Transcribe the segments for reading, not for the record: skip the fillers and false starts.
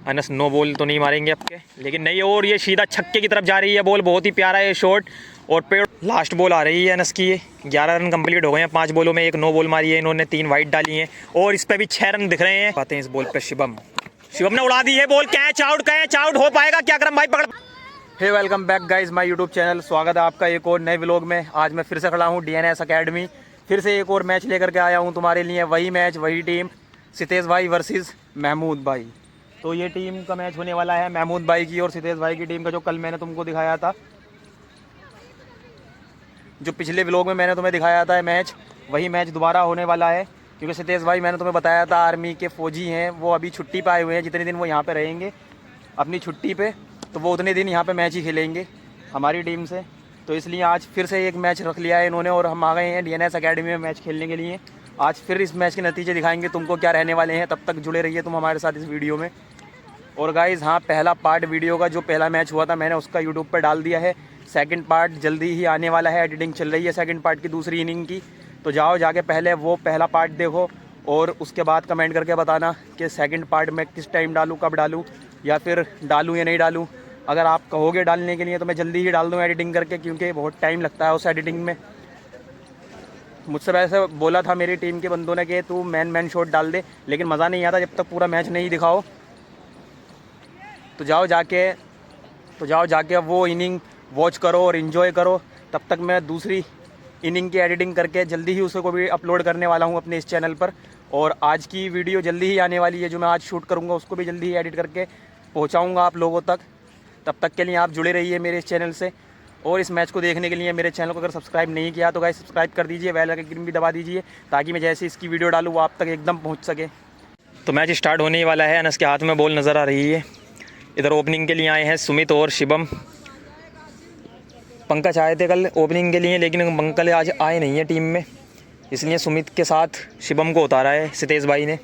Anas no ball तो नहीं मारेंगे आपके, लेकिन नहीं, और ये सीधा छक्के की तरफ जा रही है बॉल। बहुत ही प्यारा है शॉट। और पेड़ लास्ट बॉल आ रही है अनस की। ये 11 रन कंप्लीट हो गए हैं 5 बॉलों में। एक नो बॉल मारी है इन्होंने, 3 वाइड डाली हैं और इस पर भी 6 रन दिख रहे हैं। आते हैं इस बॉल पे शिवम ने उड़ा दी है बॉल। कैच आउट हो पाएगा क्या? करम भाई पकड़। Hey welcome back guys my YouTube channel. स्वागत है आपका एक और नए व्लॉग में। आज मैं फिर से खड़ा हूँ DNS अकेडमी। फिर से एक और मैच लेकर के आया हूँ तुम्हारे लिए। वही मैच, वही टीम, सितेश भाई वर्सेस महमूद भाई। तो ये टीम का मैच होने वाला है महमूद भाई की और सितेश भाई की टीम का, जो कल मैंने तुमको दिखाया था, जो पिछले व्लॉग में मैंने तुम्हें दिखाया था मैच, वही मैच दोबारा होने वाला है। क्योंकि सितेश भाई, मैंने तुम्हें बताया था, आर्मी के फ़ौजी हैं, वो अभी छुट्टी पे आए हुए हैं। जितने दिन वो यहाँ पे रहेंगे अपनी छुट्टी पे, तो वो उतने दिन यहाँ पे मैच ही खेलेंगे हमारी टीम से। तो इसलिए आज फिर से एक मैच रख लिया है इन्होंने और हम आ गए हैं DNS अकेडमी में मैच खेलने के लिए। आज फिर इस मैच के नतीजे दिखाएंगे तुमको क्या रहने वाले हैं। तब तक जुड़े रहिए तुम हमारे साथ इस वीडियो में। और गाइज़, हाँ, पहला पार्ट वीडियो का, जो पहला मैच हुआ था, मैंने उसका यूट्यूब पर डाल दिया है। सेकंड पार्ट जल्दी ही आने वाला है। एडिटिंग चल रही है सेकंड पार्ट की, दूसरी इनिंग की। तो जाओ, जाके पहले वो पहला पार्ट देखो और उसके बाद कमेंट करके बताना कि सेकंड पार्ट में किस टाइम डालूँ, कब डालूँ, या फिर डालूँ या नहीं डालूँ। अगर आप कहोगे डालने के लिए तो मैं जल्दी ही डाल दूँ एडिटिंग करके, क्योंकि बहुत टाइम लगता है उस एडिटिंग में। मुझसे वैसे बोला था मेरी टीम के बंदों ने कि तू मैन शॉट डाल दे, लेकिन मज़ा नहीं आता जब तक पूरा मैच नहीं दिखाओ। तो जाओ जाके अब वो इनिंग वॉच करो और इन्जॉय करो। तब तक मैं दूसरी इनिंग की एडिटिंग करके जल्दी ही उसको भी अपलोड करने वाला हूँ अपने इस चैनल पर। और आज की वीडियो जल्दी ही आने वाली है, जो मैं आज शूट करूँगा उसको भी जल्दी ही एडिट करके पहुँचाऊँगा आप लोगों तक। तब तक के लिए आप जुड़े रहिए मेरे इस चैनल से। और इस मैच को देखने के लिए मेरे चैनल को अगर सब्सक्राइब नहीं किया तो गाइस सब्सक्राइब कर दीजिए, बेल आइकन भी दबा दीजिए, ताकि मैं जैसे इसकी वीडियो डालूँ वो आप तक एकदम पहुँच सके। तो मैच स्टार्ट होने ही वाला है। अनस के हाथ में बॉल नज़र आ रही है। इधर ओपनिंग के लिए आए हैं सुमित और शिवम। पंकज आए थे कल ओपनिंग के लिए, लेकिन पंकज आज आए नहीं है टीम में, इसलिए सुमित के साथ शिवम को उतारा है सितेश भाई ने।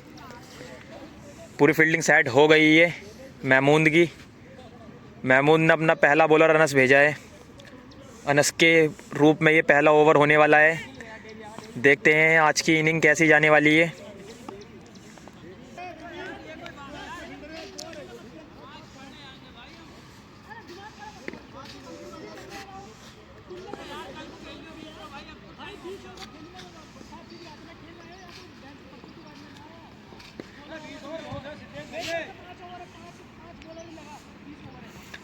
पूरी फील्डिंग सेट हो गई है महमूद की। महमूद ने अपना पहला बॉलर अनस भेजा है। अनस के रूप में ये पहला ओवर होने वाला है। देखते हैं आज की इनिंग कैसी जाने वाली है।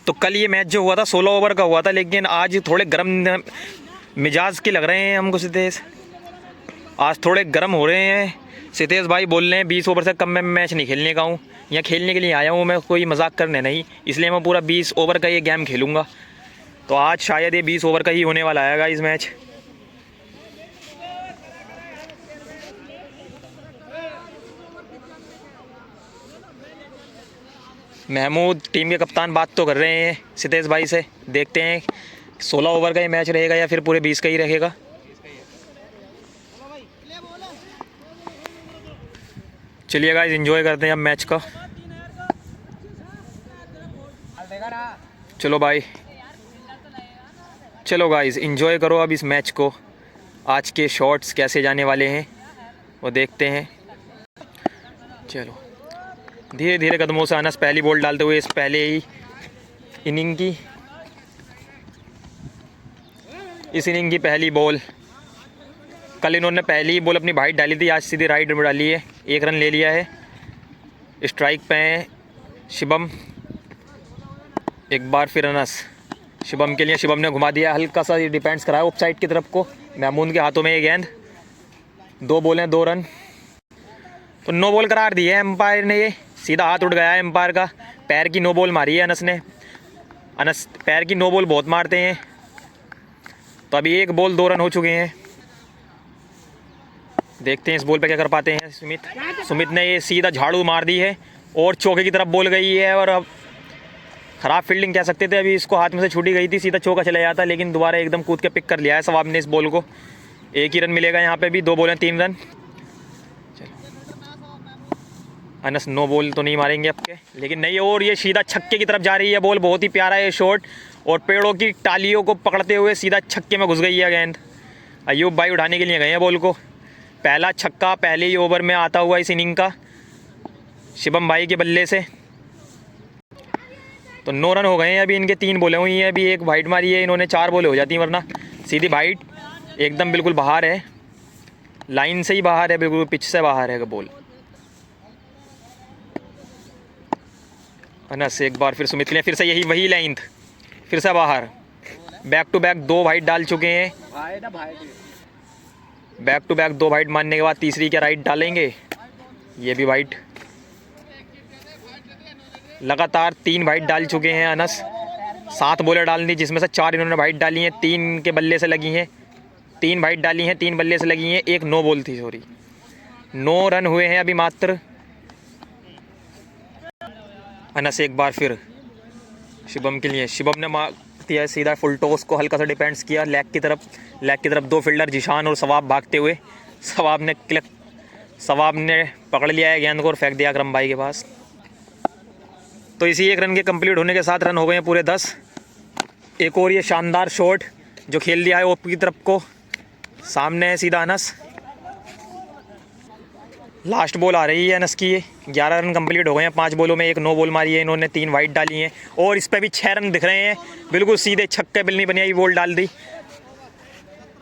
तो कल ये मैच जो हुआ था 16 ओवर का हुआ था, लेकिन आज थोड़े गर्म मिजाज के लग रहे हैं हमको सितेश। आज थोड़े गर्म हो रहे हैं सितेश भाई। बोल रहे हैं 20 ओवर से कम में मैच नहीं खेलने का हूँ, यहाँ खेलने के लिए आया हूँ मैं, कोई मजाक करने नहीं। इसलिए मैं पूरा 20 ओवर का ये गेम खेलूँगा। तो आज शायद ये 20 ओवर का ही होने वाला है इस मैच। महमूद टीम के कप्तान बात तो कर रहे हैं सितेश भाई से। देखते हैं 16 ओवर का ये मैच रहेगा या फिर पूरे 20 का ही रहेगा। चलिए गाइस, एंजॉय करते हैं अब मैच का। चलो गाइस, एंजॉय करो अब इस मैच को। आज के शॉट्स कैसे जाने वाले हैं वो देखते हैं। चलो, धीरे धीरे कदमों से अनस पहली बॉल डालते हुए इस पहले ही इनिंग की, इस इनिंग की पहली बॉल। कल इन्होंने पहली बॉल अपनी वाइड डाली थी, आज सीधी राइट में डाली है। 1 रन ले लिया है। स्ट्राइक पे हैं शिवम। एक बार फिर अनस शिवम के लिए, शिवम ने घुमा दिया, हल्का सा डिपेंड्स कराया ऑफ साइड की तरफ को। महमूद के हाथों में ये गेंद। 2 बॉलें 2 रन। तो नो बॉल करार दी है एम्पायर ने। ये सीधा हाथ उठ गया है एम्पायर का। पैर की नो बॉल मारी है अनस ने। अनस पैर की नो बॉल बहुत मारते हैं। तो अभी 1 बॉल 2 रन हो चुके हैं। देखते हैं इस बॉल पे क्या कर पाते हैं सुमित ने ये सीधा झाड़ू मार दी है और चौके की तरफ बॉल गई है। और अब ख़राब फील्डिंग कह सकते थे, अभी इसको हाथ में से छूटी गई थी, सीधा चौका चला जाता, लेकिन दोबारा एकदम कूद के पिक कर लिया है सवाब ने इस बॉल को। 1 ही रन मिलेगा यहाँ पे भी। 2 बॉलें 3 रन। अनस नो बॉल तो नहीं मारेंगे आपके, लेकिन नहीं, और ये सीधा छक्के की तरफ जा रही है बॉल। बहुत ही प्यारा है शॉट और पेड़ों की टालियों को पकड़ते हुए सीधा छक्के में घुस गई है गेंद। अयूब भाई उठाने के लिए गए हैं बॉल को। पहला छक्का पहले ही ओवर में आता हुआ इस इनिंग का शिवम भाई के बल्ले से। तो 9 रन हो गए हैं अभी, इनके 3 बॉलें हुई हैं, अभी एक वाइड मारी है इन्होंने, 4 बॉलें हो जाती हैं, वरना सीधी वाइड एकदम बिल्कुल बाहर है, लाइन से ही बाहर है, बिल्कुल पिच से बाहर है बॉल। अनस एक बार फिर सुमित के लिए, फिर से यही वही लेंथ, फिर से बाहर, बैक टू बैक 2 वाइड डाल चुके हैं, बैक टू बैक 2 वाइड मारने के बाद तीसरी क्या राइट डालेंगे, ये भी वाइड, लगातार 3 वाइड डाल चुके हैं अनस, 7 बॉलें डालनी जिसमें से 4 इन्होंने वाइड डाली हैं, 3 के बल्ले से लगी हैं, 3 वाइड डाली हैं, 3 बल्ले से लगी हैं, 1 नो बॉल थी, सॉरी। 9 रन हुए हैं अभी मात्र। अनस एक बार फिर शिवम के लिए, शिवम ने मार दिया सीधा फुल टॉस को, हल्का सा डिपेंड्स किया लेग की तरफ 2 फील्डर जिशान और सवाब भागते हुए, सवाब ने पकड़ लिया है गेंद को और फेंक दिया अकरम भाई के पास। तो इसी 1 रन के कंप्लीट होने के 7 रन हो गए हैं पूरे 10। एक और ये शानदार शॉट जो खेल दिया है ओपी की तरफ को, सामने है सीधा अनस, लास्ट बॉल आ रही है अनस की, ये 11 रन कंप्लीट हो गए हैं, 5 बॉलों में 1 नो बॉल मारी है इन्होंने, 3 वाइड डाली हैं और इस पर भी 6 रन दिख रहे हैं, बिल्कुल सीधे छक्के बिल्ली बनी आई बॉल डाल दी।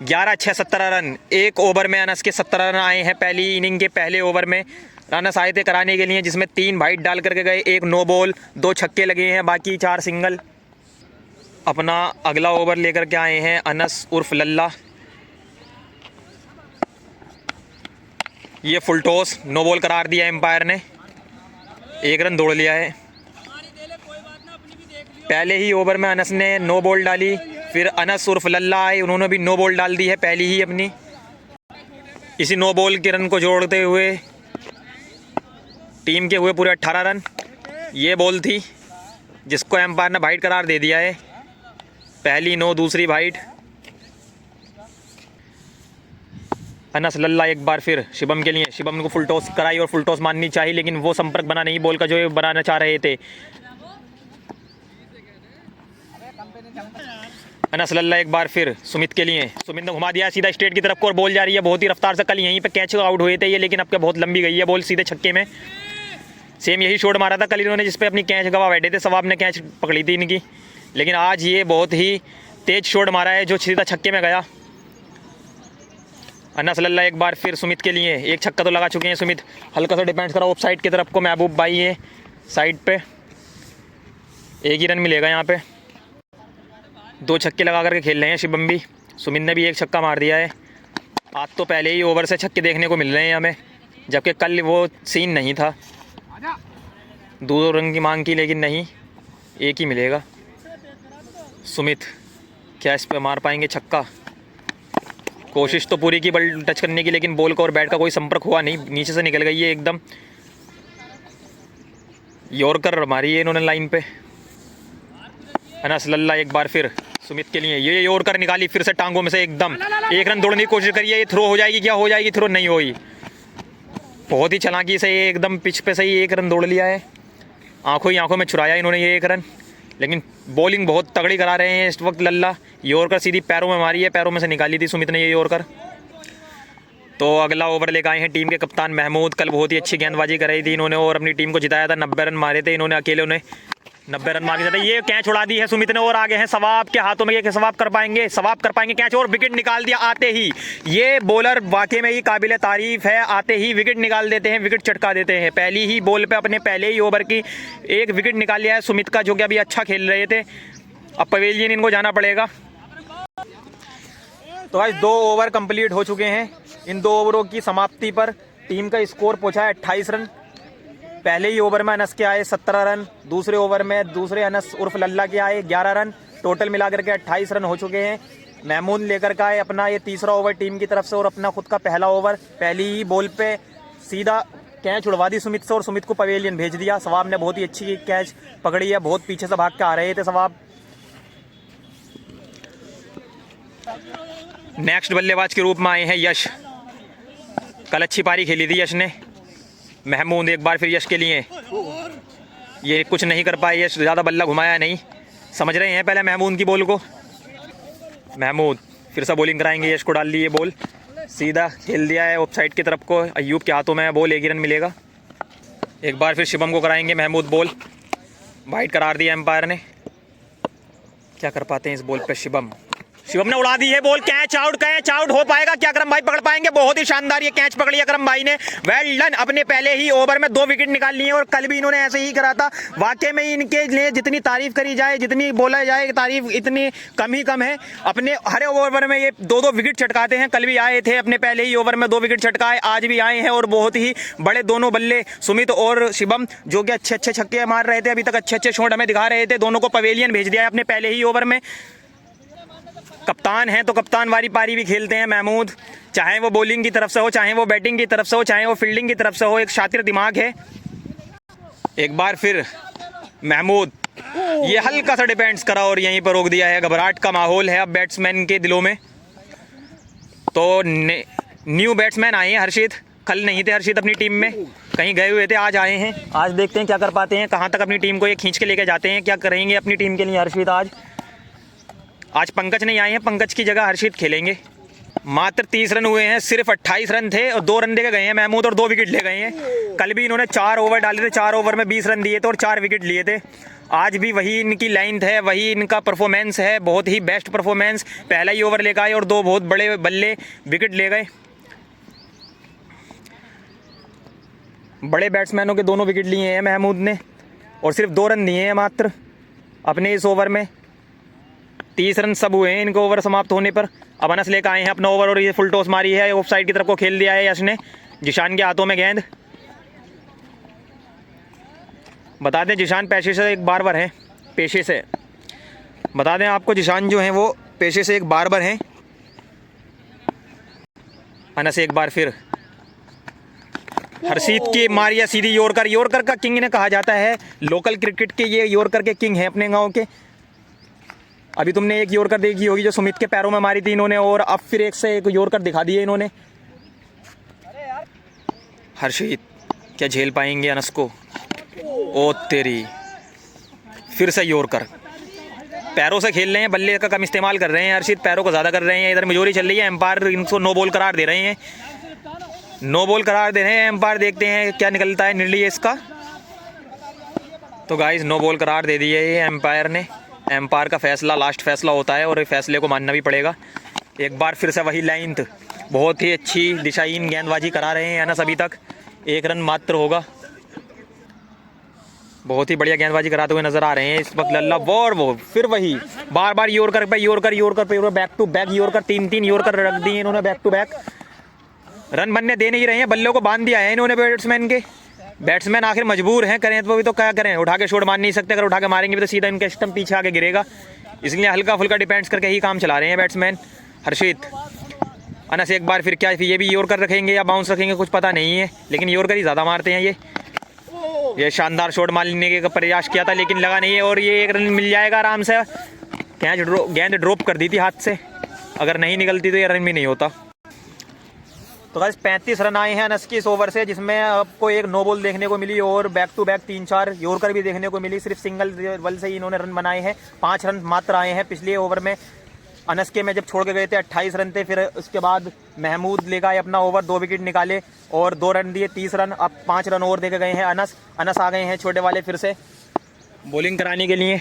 11-6 17 रन, 1 ओवर में अनस के 17 रन आए हैं, पहली इनिंग के पहले ओवर में अनस आए थे कराने के लिए, जिसमें 3 वाइड डाल करके गए, 1 नो बॉल, 2 छक्के लगे हैं, बाकी 4 सिंगल। अपना अगला ओवर लेकर के आए हैं अनस उर्फ लल्ला, ये फुल टॉस नो बॉल करार दिया एम्पायर ने, 1 रन दौड़ लिया है। पहले ही ओवर में अनस ने नो बॉल डाली, फिर अनस उर्फ लल्ला आए, उन्होंने भी नो बॉल डाल दी है पहली ही अपनी। इसी नो बॉल के रन को जोड़ते हुए टीम के हुए पूरे 18 रन। ये बॉल थी जिसको एम्पायर ने वाइड करार दे दिया है, पहली नो दूसरी वाइड। अनस लल्ला एक बार फिर शिवम के लिए, शिवम को फुल टॉस कराई और फुल टॉस माननी चाहिए, लेकिन वो संपर्क बना नहीं बॉल का जो बनाना चाह रहे थे। अनस लल्ला एक बार फिर सुमित के लिए, सुमित ने घुमा दिया सीधा स्ट्रेट की तरफ को और बॉल जा रही है बहुत ही रफ्तार से। कल यहीं पे कैच आउट हुए थे ये, लेकिन अब क्या बहुत लंबी गई है बॉल सीधे छक्के में। सेम यही शॉट मारा था कल इन्होंने जिसपे अपनी कैच गवा बैठे थे, सवाब ने कैच पकड़ी थी इनकी, लेकिन आज ये बहुत ही तेज शॉट मारा है जो सीधा छक्के में गया। अनस लल्ला एक बार फिर सुमित के लिए, 1 छक्का तो लगा चुके हैं सुमित, हल्का सा डिपेंड करा ऑफ साइड की तरफ को, महबूब भाई है साइड पे, 1 ही रन मिलेगा यहाँ पे। 2 छक्के लगा करके खेल रहे हैं शिवम भी, सुमित ने भी 1 छक्का मार दिया है। आज तो पहले ही ओवर से छक्के देखने को मिल रहे हैं हमें, जबकि कल वो सीन नहीं था, 2 रन की मांग की लेकिन नहीं, 1 ही मिलेगा। सुमित क्या इस पर मार पाएंगे छक्का, कोशिश तो पूरी की बॉल टच करने की, लेकिन बॉल का और बैट का कोई संपर्क हुआ नहीं, नीचे से निकल गई है एकदम। यॉर्कर मारी है इन्होंने लाइन पे। अनस लल्ला एक बार फिर सुमित के लिए, ये यॉर्कर निकाली फिर से टांगों में से एकदम, 1 रन दौड़ने की कोशिश करिए, ये थ्रो हो जाएगी, क्या हो जाएगी थ्रो, नहीं हुई, बहुत ही चालाकी से ये एकदम पिच पे सही 1 रन दौड़ लिया है, आंखों ही आंखों में छुराया इन्होंने ये 1 रन। लेकिन बॉलिंग बहुत तगड़ी करा रहे हैं इस वक्त लल्ला, यॉर्कर सीधी पैरों में मारी है, पैरों में से निकाली थी सुमित ने ये यॉर्कर। तो अगला ओवर लेकर आए हैं टीम के कप्तान महमूद, कल बहुत ही अच्छी गेंदबाजी कराई थी इन्होंने और अपनी टीम को जिताया था, 90 रन मारे थे इन्होंने अकेले, उन्हें 90 रन मार के, ये कैच उड़ा दी है सुमित ने और आगे हैं सवाब के हाथों में, ये सवाब कर पाएंगे कैच और विकेट निकाल दिया आते ही। ये बॉलर वाकई में ही काबिल तारीफ है, आते ही विकेट निकाल देते हैं, विकेट चटका देते हैं, पहली ही बॉल पे अपने पहले ही ओवर की 1 विकेट निकाल लिया है सुमित का, जो कि अभी अच्छा खेल रहे थे। अब पवेलियन इनको जाना पड़ेगा। तो आज 2 ओवर कंप्लीट हो चुके हैं, इन 2 ओवरों की समाप्ति पर टीम का स्कोर पहुंचा है 28 रन। पहले ही ओवर में अनस के आए 17 रन, दूसरे ओवर में दूसरे अनस उर्फ लल्ला के आए 11 रन, टोटल मिलाकर के 28 रन हो चुके हैं। महमूद लेकर का है अपना ये तीसरा ओवर टीम की तरफ से और अपना खुद का पहला ओवर, पहली ही बॉल पे सीधा कैच उड़वा दी सुमित से और सुमित को पवेलियन भेज दिया। सवाब ने बहुत ही अच्छी कैच पकड़ी है, बहुत पीछे से भाग के आ रहे थे सवाब। नेक्स्ट बल्लेबाज के रूप में आए हैं यश, कल अच्छी पारी खेली थी यश ने। महमूद एक बार फिर यश के लिए, ये कुछ नहीं कर पाए यश, ज़्यादा बल्ला घुमाया नहीं, समझ रहे हैं पहले महमूद की बॉल को। महमूद फिर से बॉलिंग कराएंगे, यश को डाल दी ये बॉल, सीधा खेल दिया है ऑफ साइड की तरफ को, अयूब के हाथों में बॉल, 1 ही रन मिलेगा। एक बार फिर शिवम को कराएंगे महमूद बॉल, वाइड करार दिया एम्पायर ने। क्या कर पाते हैं इस बॉल पे शिवम ने उड़ा दी है बॉल। कैच आउट हो पाएगा क्या अकरम भाई पकड़ पाएंगे? बहुत ही शानदार ये कैच पकड़ी अकरम भाई ने, वेल डन। अपने पहले ही ओवर में 2 विकेट निकाल लिए और कल भी इन्होंने ऐसे ही करा था। वाकई में इनके लिए जितनी तारीफ करी जाए, जितनी बोला जाए तारीफ इतनी कम है। अपने हर ओवर में ये 2-2 विकेट चटकाते हैं। कल भी आए थे, अपने पहले ही ओवर में 2 विकेट चटकाए, आज भी आए हैं और बहुत ही बड़े दोनों बल्ले सुमित और शिवम, जो कि अच्छे छक्के मार रहे थे, अभी तक अच्छे शॉट हमें दिखा रहे थे। दोनों को पवेलियन भेज दिया है अपने पहले ही ओवर में। कप्तान हैं तो कप्तान वाली पारी भी खेलते हैं महमूद, चाहे वो बॉलिंग की तरफ से हो, चाहे वो बैटिंग की तरफ से हो, चाहे वो फील्डिंग की तरफ से हो। एक शातिर दिमाग है। एक बार फिर महमूद, ये हल्का सा डिपेंड्स करा और यहीं पर रोक दिया है। घबराहट का माहौल है अब बैट्समैन के दिलों में। तो न्यू बैट्समैन आए हैं हर्षित, कल नहीं थे हर्षित अपनी टीम में, कहीं गए हुए थे, आज आए हैं। आज देखते हैं क्या कर पाते हैं, कहाँ तक अपनी टीम को ये खींच के लेके जाते हैं, क्या करेंगे अपनी टीम के लिए हर्षित। आज पंकज नहीं आए हैं, पंकज की जगह हर्षित खेलेंगे। मात्र 30 रन हुए हैं, सिर्फ 28 रन थे और 2 रन दे के गए हैं महमूद और 2 विकेट ले गए हैं। कल भी इन्होंने 4 ओवर डाले थे, 4 ओवर में 20 रन दिए थे और 4 विकेट लिए थे। आज भी वही इनकी लेंथ है, वही इनका परफॉर्मेंस है, बहुत ही बेस्ट परफॉर्मेंस। पहला ही ओवर लेकर आए और 2 बहुत बड़े बल्ले विकेट ले गए। बड़े बैट्समैनों के दोनों विकेट लिए हैं महमूद ने और सिर्फ 2 रन दिए हैं मात्र अपने इस ओवर में। 30 रन सब हुए हैं इनके ओवर समाप्त होने पर। अब अनस लेकर आए हैं अपना ओवर और ये फुल टॉस मारी है, ऑफ साइड की तरफ को खेल दिया है यश ने। जिशान के हाथों में गेंद। बता दें जिशान पेशे से एक बारबर हैं, पेशे से बता दें आपको, जिशान जो हैं वो पेशे से एक बारबर हैं। अनस एक बार फिर हर्षित की मारिया सीधी यॉर्कर का किंग इन्हें कहा जाता है। लोकल क्रिकेट के ये यॉर्कर के किंग हैं अपने गाँव के। अभी तुमने एक यॉर्कर देखी होगी जो सुमित के पैरों में मारी थी इन्होंने, और अब फिर एक से एक यॉर्कर दिखा दिए इन्होंने। हर्षित क्या झेल पाएंगे अनस को? ओ तेरी, फिर से यॉर्कर। पैरों से खेल रहे हैं, बल्ले का कम इस्तेमाल कर रहे हैं हर्षित, पैरों को ज़्यादा कर रहे हैं। इधर मजोरी चल रही है, एम्पायर इनको नो बॉल करार दे रहे हैं, नो बॉल करार दे रहे हैं एम्पायर। देखते हैं क्या निकलता है निर्णय इसका। तो गाइस नो बॉल करार दे दिए ये एम्पायर ने। एम्पायर का फैसला लास्ट फैसला होता है और फैसले को मानना भी पड़ेगा। एक बार फिर से वही लेंथ, बहुत ही अच्छी दिशाहीन गेंदबाजी करा रहे हैं अनस। अभी तक 1 रन मात्र होगा। बहुत ही बढ़िया गेंदबाजी कराते हुए नजर आ रहे हैं इस वक्त लल्ला। वो फिर वही बार बार यॉर्कर पे back to back yorker, 3-3 yorker रख दिए इन्होंने बैक टू बैक। रन बनने दे नहीं रहे हैं, बल्लों को बांध दिया है इन्होंने बैट्समैन के। बैट्समैन आखिर मजबूर हैं, करें तो भी तो क्या करें, उठा के शॉट मार नहीं सकते। अगर उठा के मारेंगे भी तो सीधा इनका स्टंप पीछे आके गिरेगा, इसलिए हल्का फुल्का डिपेंड्स करके ही काम चला रहे हैं बैट्समैन। हर्षित अनस एक बार फिर क्या ये भी यॉर्कर रखेंगे या बाउंस रखेंगे कुछ पता नहीं है, लेकिन यॉर्कर ही ज़्यादा मारते हैं ये शानदार शॉट मारने का प्रयास किया था लेकिन लगा नहीं है और ये 1 रन मिल जाएगा आराम से। गेंद ड्रॉप कर दी थी हाथ से, अगर नहीं निकलती तो ये रन भी नहीं होता। तो गाइस 35 रन आए हैं अनस की इस ओवर से, जिसमें आपको एक नो बॉल देखने को मिली और बैक टू बैक 3-4 यॉर्कर भी देखने को मिली। सिर्फ सिंगल बल से ही इन्होंने रन बनाए हैं। 5 रन मात्र आए हैं पिछले ओवर में। अनस के में जब छोड़ के गए थे 28 रन थे, फिर उसके बाद महमूद लेकर आए अपना ओवर, 2 विकेट निकाले और 2 रन दिए, 30 रन। अब 5 रन और दे के गए हैं अनस आ गए हैं छोटे वाले फिर से बॉलिंग कराने के लिए।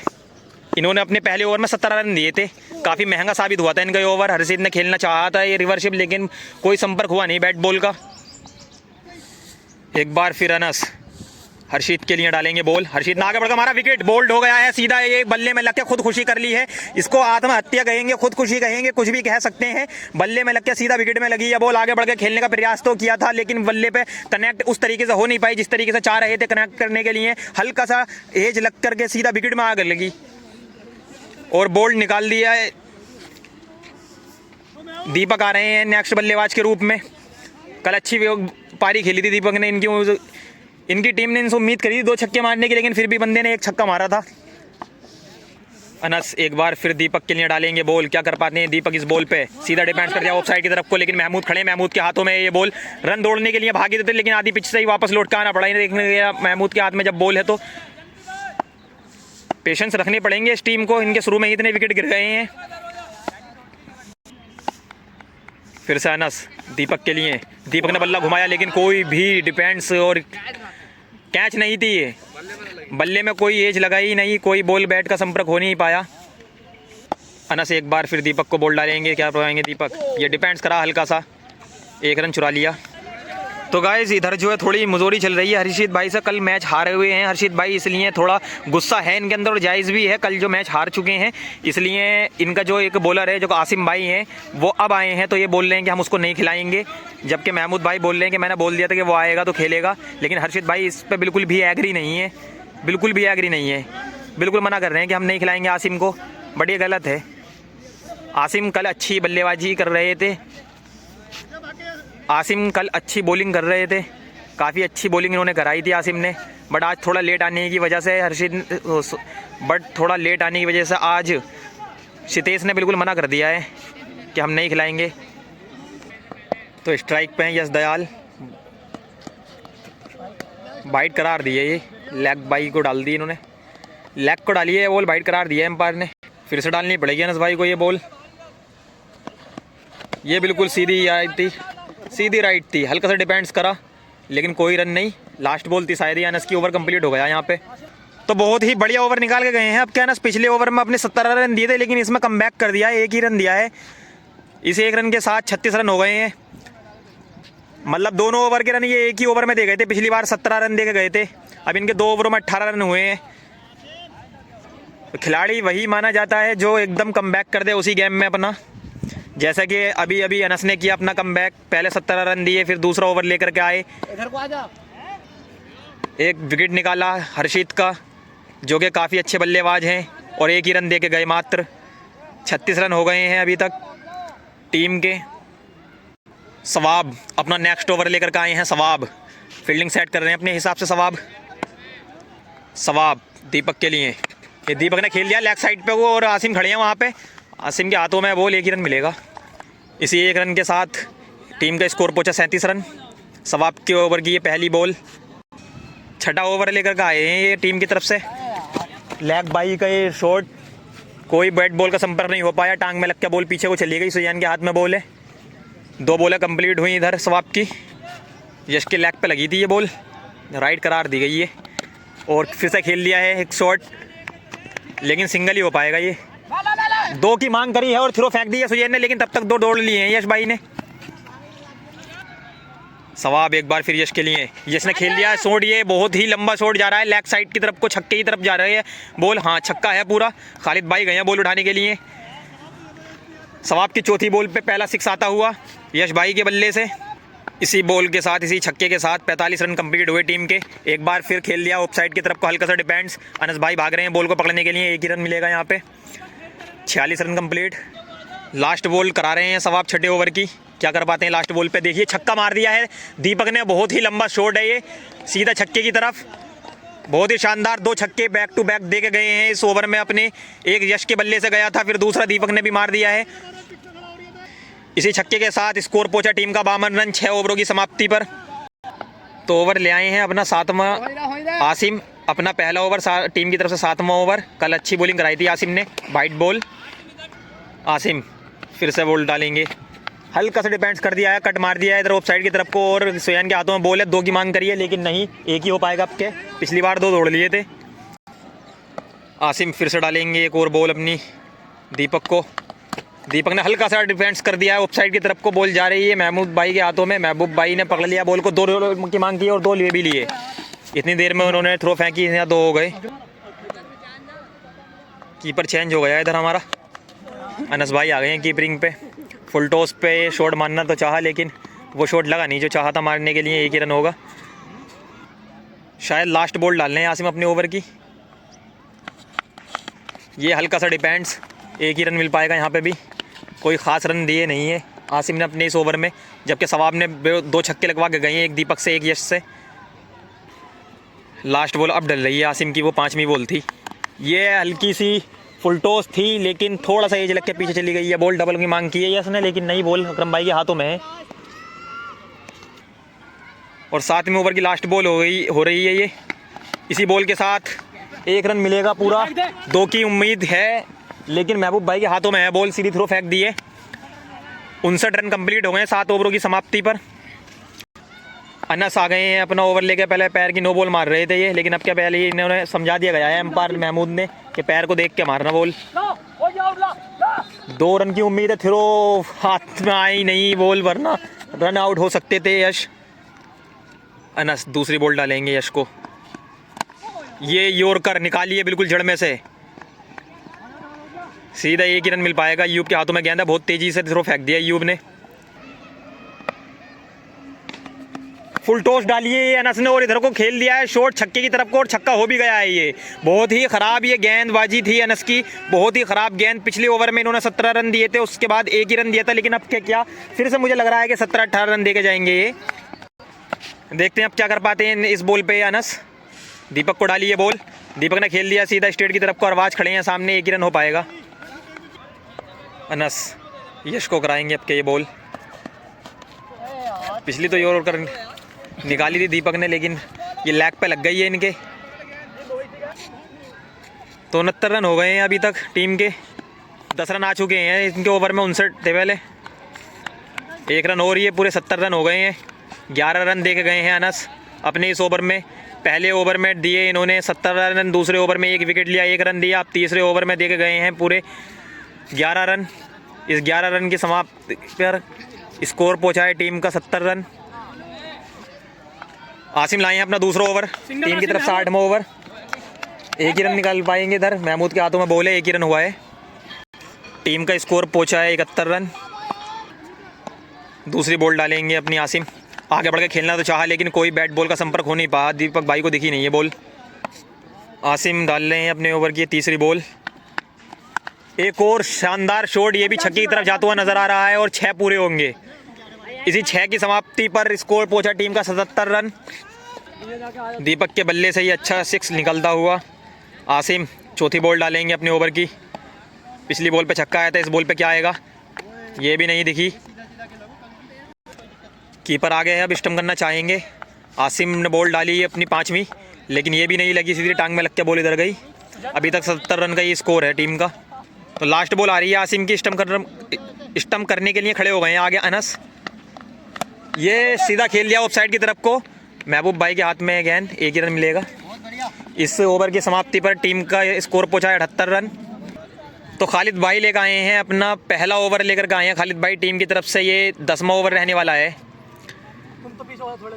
इन्होंने अपने पहले ओवर में 17 रन दिए थे, काफ़ी महंगा साबित हुआ था इनका ओवर। हर्षित ने खेलना चाहा था ये रिवर्सिप, लेकिन कोई संपर्क हुआ नहीं बैट बॉल का। एक बार फिर अनस हर्षित के लिए डालेंगे बॉल। हर्षित ने आगे बढ़कर मारा, विकेट बोल्ड हो गया है सीधा। एक बल्ले में लग के खुदकुशी कर ली है, इसको आत्महत्या कहेंगे, खुदकुशी कहेंगे, कुछ भी कह सकते हैं। बल्ले में लग के सीधा विकेट में लगी है बॉल। आगे बढ़कर खेलने का प्रयास तो किया था लेकिन बल्ले पे कनेक्ट उस तरीके से हो नहीं पाई जिस तरीके से चाह रहे थे कनेक्ट करने के लिए। हल्का सा एज लग करके सीधा विकेट में आकर लगी और बोल्ड निकाल दिया है। दीपक आ रहे हैं नेक्स्ट बल्लेबाज के रूप में। कल अच्छी पारी खेली थी दीपक ने, इनकी टीम ने इनसे उम्मीद करी थी 2 छक्के मारने की, लेकिन फिर भी बंदे ने 1 छक्का मारा था। अनस एक बार फिर दीपक के लिए डालेंगे बॉल। क्या कर पाते हैं दीपक इस बॉल पे? सीधा डिपेंड कर दिया ऑफ साइड की तरफ को, लेकिन महमूद खड़े, महमूद के हाथों में ये बॉल। रन दौड़ने के लिए भागे थे लेकिन आधी पिच से ही वापस लौट के आना पड़ा। इन्हें देखने गया महमूद के हाथ में जब बॉल है तो पेशेंस रखने पड़ेंगे इस टीम को। इनके शुरू में ही इतने विकेट गिर गए हैं। फिर से अनस दीपक के लिए, दीपक ने बल्ला घुमाया लेकिन कोई भी डिफेंस और कैच नहीं थी। बल्ले में कोई एज लगाई नहीं, कोई बॉल बैट का संपर्क हो नहीं पाया। अनस एक बार फिर दीपक को बॉल डालेंगे, क्या पाएंगे दीपक, ये डिपेंड्स करा हल्का सा, 1 रन चुरा लिया। तो गाइस इधर जो है थोड़ी मुजोरी चल रही है हर्षित भाई से। कल मैच हारे हुए हैं हर्षित भाई, इसलिए थोड़ा गुस्सा है इनके अंदर और जायज़ भी है। कल जो मैच हार चुके हैं इसलिए इनका जो एक बॉलर है जो आसिम भाई हैं वो अब आए हैं, तो ये बोल रहे हैं कि हम उसको नहीं खिलाएंगे, जबकि महमूद भाई बोल रहे हैं कि मैंने बोल दिया था कि वो आएगा तो खेलेगा। लेकिन हर्षित भाई इस पर बिल्कुल भी एग्री नहीं है, बिल्कुल भी एग्री नहीं है, बिल्कुल मना कर रहे हैं कि हम नहीं खिलाएंगे आसिम को। बड़ी गलत है। आसिम कल अच्छी बल्लेबाजी कर रहे थे, आसिम कल अच्छी बॉलिंग कर रहे थे, काफ़ी अच्छी बॉलिंग इन्होंने कराई थी आसिम ने। बट आज थोड़ा लेट आने की वजह से आज क्षितेश ने बिल्कुल मना कर दिया है कि हम नहीं खिलाएंगे। तो स्ट्राइक पे हैं यश दयाल, बाइट करार दी है, ये लेग बाई को डाल दी इन्होंने, लेग को डाली है बॉल, बाइट करार दिया है एम्पायर ने। फिर से डालनी पड़ेगी अनस भाई को ये बॉल, ये बिल्कुल सीधी आई थी, सीधी राइट थी, हल्का सा डिपेंड्स करा लेकिन कोई रन नहीं। लास्ट बॉल थी शायद, अनस की ओवर कंप्लीट हो गया यहाँ पे। तो बहुत ही बढ़िया ओवर निकाल के गए हैं। अब क्या अनस पिछले ओवर में अपने 17 रन दिए थे लेकिन इसमें कमबैक कर दिया है, 1 ही रन दिया है। इस 1 रन के साथ 36 रन हो गए हैं, मतलब दोनों ओवर के रन ये 1 ही ओवर में दे गए थे। पिछली बार 17 रन दे के गए थे, अब इनके 2 ओवरों में 18 रन हुए हैं। तो खिलाड़ी वही माना जाता है जो एकदम कमबैक कर दे उसी गेम में अपना, जैसा कि अभी अभी अनस ने किया अपना कमबैक, पहले 17 रन दिए फिर दूसरा ओवर लेकर के आए, इधर को आ जा। एक विकेट निकाला हर्षित का जो कि काफ़ी अच्छे बल्लेबाज हैं और 1 ही रन दे के गए मात्र। 36 रन हो गए हैं अभी तक टीम के। सवाब अपना नेक्स्ट ओवर लेकर के आए हैं, सवाब फील्डिंग सेट कर रहे हैं अपने हिसाब से। सवाब दीपक के लिए, ये दीपक ने खेल लिया लेग साइड पे वो, और आसिम खड़े हैं वहाँ पे, आसिम के हाथों में बॉल, 1 ही रन मिलेगा। इसी 1 रन के साथ टीम का स्कोर पहुंचा 37 रन। सवाब के ओवर की ये पहली बॉल, छठा ओवर लेकर के आए हैं ये टीम की तरफ से। लेग बाई का ये शॉट, कोई बैट बॉल का संपर्क नहीं हो पाया, टांग में लग के बॉल पीछे को चली गई, सुजान के हाथ में बॉल है। 2 बॉलें कंप्लीट हुई इधर सवाब की, यश के लेग पे लगी थी ये बॉल, राइट करार दी गई है। और फिर से खेल लिया है एक शॉट, लेकिन सिंगल ही हो पाएगा ये। 2 की मांग करी है और थ्रो फेंक दी है सुजैन ने, लेकिन तब तक 2 दौड़ लिए हैं यश भाई ने। सवाब एक बार फिर यश के लिए, यश ने खेल लिया है शॉट, ये बहुत ही लंबा शॉट जा रहा है लेग साइड की तरफ को, छक्के की तरफ जा रहे हैं बॉल। हाँ छक्का है पूरा, खालिद भाई गए हैं बॉल उठाने के लिए। सवाब की चौथी बॉल पे पहला 6 आता हुआ यश भाई के बल्ले से। इसी बॉल के साथ, इसी छक्के के साथ 45 रन कंप्लीट हुए टीम के। एक बार फिर खेल लिया ऑफ साइड की तरफ को, हल्का सा डिपेंड्स, अनस भाई भाग रहे हैं बॉल को पकड़ने के लिए, 1 ही रन मिलेगा यहाँ पे। 46 रन कंप्लीट। लास्ट बॉल करा रहे हैं सवाब छठे ओवर की, क्या कर पाते हैं लास्ट बॉल पे। देखिए छक्का मार दिया है दीपक ने, बहुत ही लंबा शॉट है ये, सीधा छक्के की तरफ, बहुत ही शानदार 2 छक्के बैक टू बैक दे के गए हैं इस ओवर में अपने। एक यश के बल्ले से गया था, फिर दूसरा दीपक ने भी मार दिया है। इसी छक्के के साथ स्कोर पहुंचा टीम का 52 रन 6 ओवरों की समाप्ति पर। तो ओवर ले आए हैं अपना 7वां आसिम, अपना पहला ओवर टीम की तरफ से 7वां ओवर। कल अच्छी बॉलिंग कराई थी आसिम ने, वाइट बॉल। आसिम फिर से बॉल डालेंगे, हल्का सा डिपेंड्स कर दिया है, कट मार दिया है इधर ऑफ साइड की तरफ को, और सुयान के हाथों में बॉल है। 2 की मांग करी है लेकिन नहीं, 1 ही हो पाएगा आपके, पिछली बार 2 दौड़ लिए थे। आसिम फिर से डालेंगे एक और बॉल अपनी दीपक को, दीपक ने हल्का सा डिफेंस कर दिया है, ऑफ साइड की तरफ को बॉल जा रही है महमूद भाई के हाथों में। महबूब भाई ने पकड़ लिया बॉल को, 2 की मांग की और 2 लिए भी लिए। इतनी देर में उन्होंने थ्रो फेंकी, यहाँ 2 हो गए। कीपर चेंज हो गया इधर हमारा, अनस भाई आ गए हैं कीपरिंग पे। फुल टॉस पे शॉट मारना तो चाहा लेकिन वो शॉट लगा नहीं जो चाहा था मारने के लिए, 1 ही रन होगा। शायद लास्ट बॉल डालने हैं आसिम अपने ओवर की, ये हल्का सा डिपेंड्स, 1 ही रन मिल पाएगा यहाँ पे भी। कोई ख़ास रन दिए नहीं है आसिम ने अपने इस ओवर में, जबकि सवाब ने 2 छक्के लगवा के गए हैं, एक दीपक से एक यश से। लास्ट बॉल अब डल रही है आसिम की, वो 5वीं बॉल थी। ये हल्की सी फुल टॉस थी लेकिन थोड़ा सा एज लग के पीछे चली गई है बॉल, डबल की मांग की है यश ने, लेकिन नहीं, बॉल अकरम भाई के हाथों में है। और 7वें ओवर की लास्ट बॉल हो रही है ये। इसी बॉल के साथ 1 रन मिलेगा पूरा, 2 की उम्मीद है लेकिन महबूब भाई के हाथों में है बॉल, सीधी थ्रो फेंक दी है। 59 रन कंप्लीट हो गए 7 ओवरों की समाप्ति पर। अनस आ गए हैं अपना ओवर लेके। पहले पैर की नो बॉल मार रहे थे ये, लेकिन अब क्या पहले ही इन्होंने समझा दिया गया है एम्पायर महमूद ने कि पैर को देख के मारना बॉल। 2 रन की उम्मीद है, थ्रो हाथ में आई नहीं बॉल, वरना रन आउट हो सकते थे यश। अनस दूसरी बॉल डालेंगे यश को। ये यॉर्कर निकालिए बिल्कुल जड़ में से, सीधा एक ही रन मिल पाएगा। यूब के हाथों में गेंद है, बहुत तेजी से थ्रो फेंक दिया यूब ने। फुल टॉस डालिए अनस ने और इधर को खेल दिया है शॉट छक्के की तरफ को, और छक्का हो भी गया है। ये बहुत ही ख़राब ये गेंदबाजी थी अनस की, बहुत ही ख़राब गेंद। पिछले ओवर में इन्होंने 17 रन दिए थे, उसके बाद 1 ही रन दिया था, लेकिन अब क्या फिर से मुझे लग रहा है कि 17-18 रन दे के जाएंगे ये। देखते हैं अब क्या कर पाते हैं इस बॉल पे अनस। दीपक को डाली ये बॉल, दीपक ने खेल दिया सीधा स्ट्रेट की तरफ को, आवाज़ खड़े हैं सामने, 1 ही रन हो पाएगा। अनस यश को कराएंगे अब के ये बॉल। पिछली तो योर कर निकाली थी दीपक ने, लेकिन ये लैग पे लग गई है इनके। तो 69 रन हो गए हैं अभी तक टीम के, 10 रन आ चुके हैं इनके ओवर में, 59 थे पहले। 1 रन हो रही है, पूरे 70 रन हो गए हैं। 11 रन दे के गए हैं अनस अपने इस ओवर में। पहले ओवर में दिए इन्होंने 70 रन, दूसरे ओवर में 1 विकेट लिया, 1 रन दिया। अब तीसरे ओवर में दे के गए हैं पूरे 11 रन। इस 11 रन की समाप्ति पर स्कोर पहुंचा है टीम का 70 रन। आसिम लाए हैं अपना दूसरा ओवर, टीम की तरफ 60वां ओवर। 1 ही रन निकाल पाएंगे इधर, महमूद के हाथों में बॉल है, 1 ही रन हुआ है। टीम का स्कोर पहुंचा है 71 रन। दूसरी बॉल डालेंगे अपनी आसिम। आगे बढ़ के खेलना तो चाहा, लेकिन कोई बैट बॉल का संपर्क हो नहीं पाया, दीपक भाई को दिखी नहीं है बॉल। आसिम डाल रहे हैं अपने ओवर की तीसरी बॉल। एक और शानदार शॉट, ये भी छक्के की तरफ जाता हुआ नजर आ रहा है, और 6 पूरे होंगे। इसी 6 की समाप्ति पर स्कोर पहुंचा टीम का 77 रन। दीपक के बल्ले से ही अच्छा 6 निकलता हुआ। आसिम चौथी बॉल डालेंगे अपने ओवर की। पिछली बॉल पे छक्का आया था, इस बॉल पे क्या आएगा ये भी नहीं दिखी। कीपर आगे है, अब स्टंप करना चाहेंगे। आसिम ने बॉल डाली है अपनी 5वीं, लेकिन ये भी नहीं लगी, सीधी टांग में लग के बॉल इधर गई। अभी तक 70 रन का ये स्कोर है टीम का। तो लास्ट बॉल आ रही है आसिम की, स्टंप करने के लिए खड़े हो गए हैं आगे अनस। ये सीधा खेल लिया ऑफ साइड की तरफ को, महबूब भाई के हाथ में गेंद, 1 ही रन मिलेगा। इस ओवर की समाप्ति पर टीम का स्कोर पहुंचा है 78 रन। तो खालिद भाई लेकर आए हैं अपना पहला ओवर लेकर के आए हैं खालिद भाई टीम की तरफ से। ये 10वां ओवर रहने वाला है।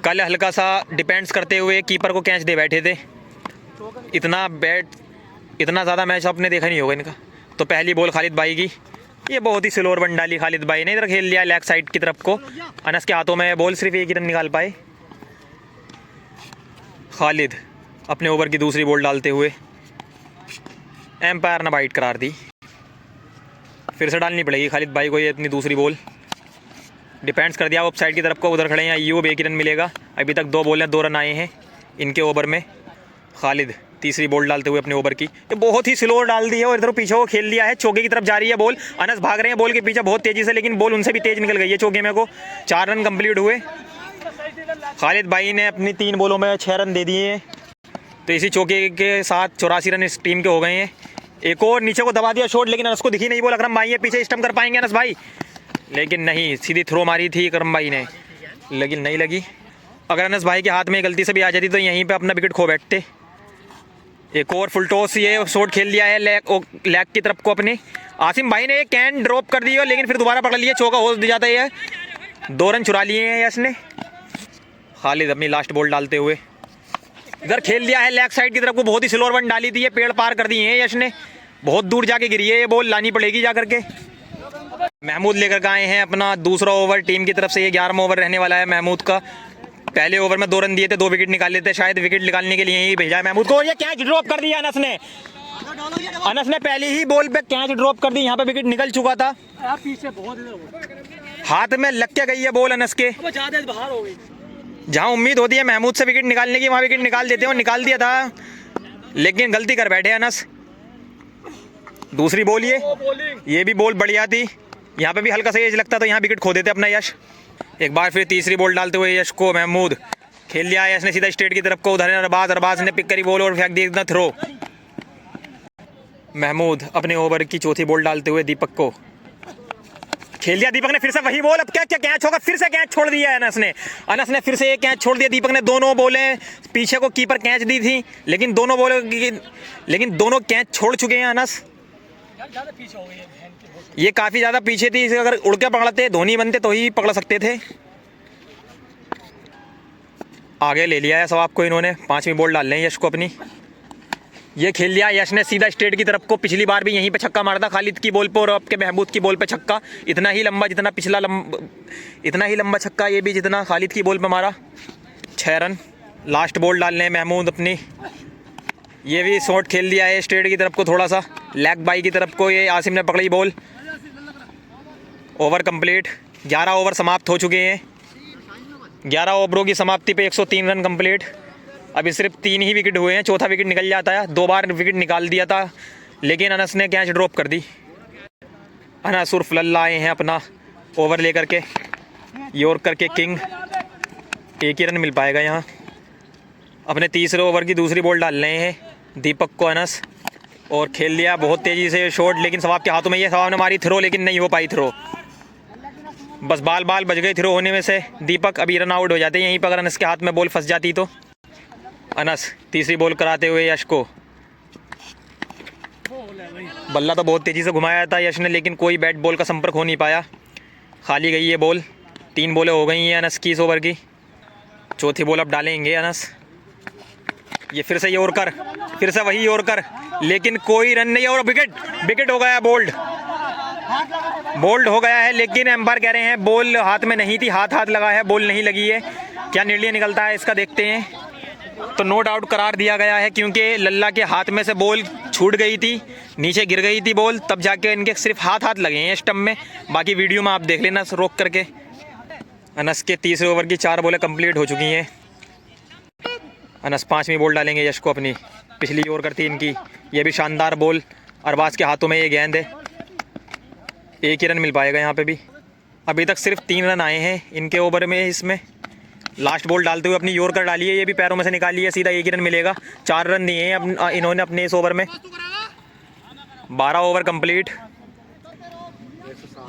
कल हल्का सा डिपेंड्स करते हुए कीपर को कैच दे बैठे थे, इतना ज़्यादा मैच आपने देखा नहीं होगा इनका। तो पहली बॉल खालिद भाई की, ये बहुत ही स्लोअर बन डाली खालिद भाई ने, इधर खेल लिया लेग साइड की तरफ को। अनस के हाथों में बॉल, सिर्फ 1 ही रन निकाल पाए। खालिद अपने ओवर की दूसरी बॉल डालते हुए, एम्पायर ने बाइट करार दी, फिर से डालनी पड़ेगी खालिद भाई को ये अपनी दूसरी बॉल। डिपेंड्स कर दिया ऑफ साइड की तरफ को, उधर खड़े हैं अय्यूब, 1 ही रन मिलेगा। अभी तक 2 बॉलें 2 रन आए हैं इनके ओवर में। खालिद तीसरी बॉल डालते हुए अपने ओवर की, ये बहुत ही स्लो डाल दी है, और इधर पीछे को खेल लिया है, चौके की तरफ जा रही है बॉल। अनस भाग रहे हैं बॉल के पीछे बहुत तेजी से, लेकिन बॉल उनसे भी तेज निकल गई है चौके में को। 4 रन कंप्लीट हुए। खालिद भाई ने अपनी 3 बॉलों में 6 रन दे दिए हैं। तो इसी चौके के साथ 84 रन इस टीम के हो गए हैं। एक और नीचे को दबा दिया शॉट, लेकिन अनस को दिखी नहीं बॉल। अकरम भाई है पीछे, स्टंप कर पाएंगे अनस भाई, लेकिन नहीं, सीधी थ्रो मारी थी अकरम भाई ने, लेकिन नहीं लगी। अगर अनस भाई के हाथ में गलती से भी आ जाती तो यहीं पे अपना विकेट खो बैठते। एक और फुल टॉस, ये शॉट खेल दिया है लेग की तरफ को अपनी। आसिम भाई ने एक कैन ड्रॉप कर दी, लेकिन फिर दोबारा पकड़ लिया, चौका हो जाता है। 2 रन चुरा लिए हैं यश ने। खालिद अपनी लास्ट बॉल डालते हुए इधर खेल दिया है लेग साइड की तरफ को, बहुत ही स्लोअर वन डाली थी, ये पेड़ पार कर दिए हैं यश ने, बहुत दूर जाके गिरी है ये बॉल, लानी पड़ेगी जा करके। महमूद लेकर के आए हैं अपना दूसरा ओवर टीम की तरफ से। ये 11वां ओवर रहने वाला है महमूद का। पहले ओवर में 2 रन दिए थे, 2 विकेट निकाले थे, शायद विकेट निकालने के लिए ही भेजा है महमूद को। ये कैच ड्रॉप कर दिया अनस ने पहली ही बॉल पे कैच ड्रॉप कर दी, यहाँ पे विकेट निकल चुका था, हाथ में लग के गई है बॉल अनस के। जहाँ उम्मीद होती है महमूद से विकेट निकालने की, वहाँ विकेट निकाल देते हैं, निकाल दिया था, लेकिन गलती कर बैठे अनस। दूसरी बॉल ये भी बॉल बढ़िया थी, यहाँ पे भी हल्का सा एज लगता तो यहाँ विकेट खो देते अपना यश। एक बार फिर तीसरी बॉल डालते हुए यश को महमूद खेल लिया, यश ने सीधा स्ट्रेट की तरफ को, उधर अरबाज ने पिक करी बॉल और फेंक दी इतना थ्रो। महमूद अपने ओवर की चौथी बॉल डालते हुए दीपक को, खेल दिया दीपक ने फिर से वही बॉल। अब क्या क्या कैच होगा, फिर से कैच छोड़ दिया है अनस ने। अनस ने फिर से एक कैच छोड़ दिया। दीपक ने दोनों बॉलें पीछे को कीपर कैच दी थी, लेकिन दोनों कैच छोड़ चुके हैं अनस। ये काफ़ी ज़्यादा पीछे थी, इसे अगर उड़ के पकड़ते धोनी बनते तो ही पकड़ सकते थे। आगे ले लिया है सब आपको इन्होंने। 5वीं बॉल डाल लें यश को अपनी। ये खेल लिया यश ने सीधा स्ट्रेट की तरफ को। पिछली बार भी यहीं पे छक्का मारा था खालिद की बॉल पर और आपके महमूद की बॉल पे छक्का। इतना ही लंबा जितना पिछला इतना ही लंबा छक्का ये भी जितना खालिद की बॉल पे मारा। 6 रन। लास्ट बॉल डालने महमूद अपनी। ये भी शॉट खेल दिया है स्ट्रेट की तरफ को, थोड़ा सा लेग बाई की तरफ को। ये आसिम ने पकड़ी बॉल। Over complete. 11 ओवर समाप्त हो चुके हैं। 11 ओवरों की समाप्ति पे 103 रन कंप्लीट। अभी सिर्फ 3 ही विकेट हुए हैं, चौथा विकेट निकल जाता है। 2 बार विकेट निकाल दिया था, लेकिन अनस ने कैच ड्रॉप कर दी। अनस उर्फ लल्ला आए हैं अपना ओवर लेकर के। यॉर्कर के किंग। 1 ही रन मिल पाएगा यहाँ। अपने तीसरे ओवर की दूसरी बॉल डाल रहे हैं दीपक को अनस। और खेल लिया बहुत तेज़ी से शॉट, लेकिन सवाब के हाथों में। ये सवाब ने मारी थ्रो, लेकिन नहीं हो पाई थ्रो। बस बाल बच गई थ्रो होने में से। दीपक अभी रन आउट हो जाते हैं यहीं पर, अगर अनस के हाथ में बॉल फंस जाती तो। अनस तीसरी बॉल कराते हुए यश को। बल्ला तो बहुत तेज़ी से घुमाया था यश ने, लेकिन कोई बैट बॉल का संपर्क हो नहीं पाया। खाली गई ये बॉल। 3 बॉलें हो गई हैं अनस की इस ओवर की। चौथी बॉल अब डालेंगे अनस। ये फिर से यॉर्कर, फिर से वही यॉर्कर, लेकिन कोई रन नहीं। और विकेट हो गया। बोल्ड हो गया है, लेकिन एम्पायर कह रहे हैं बॉल हाथ में नहीं थी। हाथ लगा है, बॉल नहीं लगी है। क्या निर्णय निकलता है इसका देखते हैं। तो नो डाउट करार दिया गया है, क्योंकि लल्ला के हाथ में से बॉल छूट गई थी, नीचे गिर गई थी बॉल, तब जाके इनके सिर्फ हाथ लगे हैं स्टंप में। बाकी वीडियो में आप देख लेना रोक करके। अनस के तीसरे ओवर की 4 बॉलें कंप्लीट हो चुकी हैं। अनस 5वीं बॉल डालेंगे यश को अपनी। पिछली ओवर करती इनकी। ये भी शानदार बॉल। अरबाज के हाथों में ये गेंद है। 1 ही रन मिल पाएगा यहाँ पे भी। अभी तक सिर्फ 3 रन आए हैं इनके ओवर में। इसमें लास्ट बॉल डालते हुए अपनी यॉर्कर डाली है, ये भी पैरों में से निकाली है, सीधा 1 ही रन मिलेगा। 4 रन दिए हैं इन्होंने अपने इस ओवर में। 12 ओवर कंप्लीट।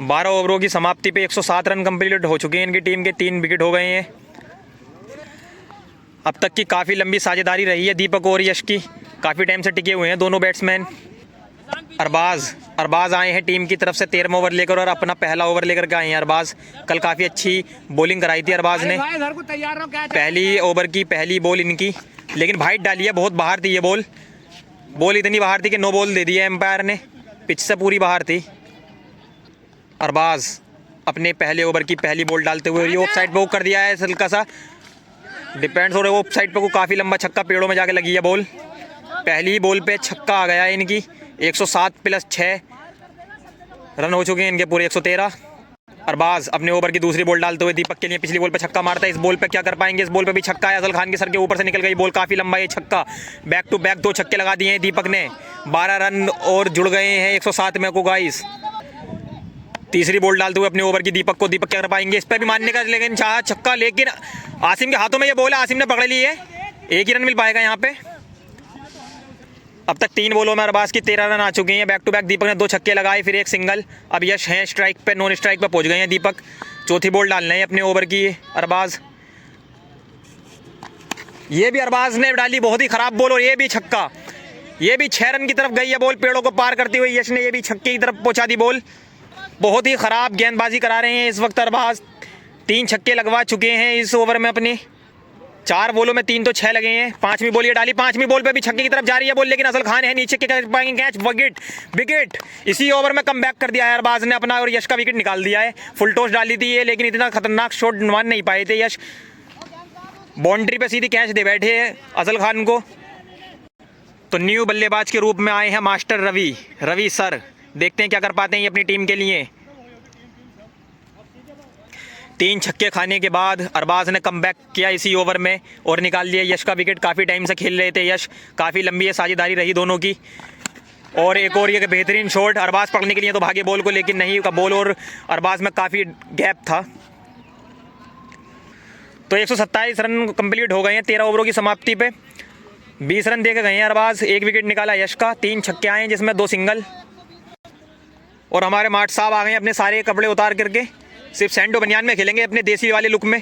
12 ओवरों की समाप्ति पे 107 रन कंप्लीट हो चुके हैं इनकी टीम के। 3 विकेट हो गए हैं। अब तक की काफ़ी लंबी साझेदारी रही है दीपक और यश की। काफ़ी टाइम से टिके हुए हैं दोनों बैट्समैन। अरबाज आए हैं टीम की तरफ से 13वां ओवर लेकर, और अपना पहला ओवर लेकर के आए हैं अरबाज। कल काफ़ी अच्छी बॉलिंग कराई थी अरबाज ने। पहली ओवर की पहली बॉल इनकी, लेकिन वाइड डाली है, बहुत बाहर थी ये बॉल इतनी बाहर थी कि नो बॉल दे दिया एम्पायर ने। पिच से पूरी बाहर थी। अरबाज अपने पहले ओवर की पहली बॉल डालते हुए ऑफ साइड पे वो कर दिया है हल्का सा। डिपेंड्स हो रहा है ऑफ साइड पे को। काफ़ी लंबा छक्का पेड़ों में जाके लगी है बॉल। पहली बॉल पे छक्का आ गया है इनकी। 107 + 6 रन हो चुके हैं इनके पूरे 113। अरबाज अपने ओवर की दूसरी बॉल डालते हुए दीपक के लिए पिछली बॉल पे छक्का मारता है। इस बॉल पे क्या कर पाएंगे। इस बॉल पे भी छक्का है। अजल खान के सर के ऊपर से निकल गई बॉल। काफ़ी लंबा ये छक्का। बैक टू बैक 2 छक्के लगा दिए हैं दीपक ने। 12 रन और जुड़ गए हैं 107 में को गाइस। तीसरी बॉल डालते हुए अपने ओवर की दीपक क्या कर पाएंगे। इस पर भी मानने का लेकिन चाह छक्का, लेकिन आसिम के हाथों में ये बॉल है। आसिम ने पकड़ ली है। 1 ही रन मिल पाएगा यहाँ पे। अब तक 3 बॉलों में अरबाज की 13 रन आ चुके हैं। बैक टू बैक दीपक ने 2 छक्के लगाए, फिर 1 सिंगल। अब यश हैं स्ट्राइक पे, नॉन स्ट्राइक पे पहुंच गए हैं दीपक। चौथी बॉल डालना है अपने ओवर की अरबाज। ये भी अरबाज ने डाली बहुत ही खराब बॉल, और ये भी छक्का। ये भी 6 रन की तरफ गई है बॉल, पेड़ों को पार करती हुई। यश ने ये भी छक्के की तरफ पहुंचा दी बॉल। बहुत ही खराब गेंदबाजी करा रहे हैं इस वक्त अरबाज। 3 छक्के लगवा चुके हैं इस ओवर में अपनी। 4 बॉलों में 3 तो 6 लगे हैं। 5वीं बॉल ये डाली। 5वीं बॉल पे भी छक्के की तरफ जा रही है बॉल, लेकिन असल खान है नीचे के कर पाएंगे कैच। विकेट इसी ओवर में कमबैक कर दिया है अरबाज ने अपना, और यश का विकेट निकाल दिया है। फुल टॉस डाली थी ये, लेकिन इतना खतरनाक शॉट मान नहीं पाए थे यश। बाउंड्री पे सीधी कैच दे बैठे हैं असल खान को। तो न्यू बल्लेबाज के रूप में आए हैं मास्टर रवि सर। देखते हैं क्या कर पाते हैं ये अपनी टीम के लिए। 3 छक्के खाने के बाद अरबाज ने कमबैक किया इसी ओवर में और निकाल लिया यश का विकेट। काफ़ी टाइम से खेल रहे थे यश। काफ़ी लंबी है साझेदारी रही दोनों की। और एक और ये बेहतरीन शॉट अरबाज पकड़ने के लिए तो भागे बॉल को, लेकिन नहीं का बॉल और अरबाज में काफ़ी गैप था। तो 127 रन कंप्लीट हो गए हैं 13 ओवरों की समाप्ति पे। 20 रन दे के गए हैं अरबाज। 1 विकेट निकाला यश का। 3 छक्के आए जिसमें 2 सिंगल। और हमारे माठ साहब आ गए अपने सारे कपड़े उतार करके, सिर्फ सैंडो बनियान में खेलेंगे अपने देसी वाले लुक में।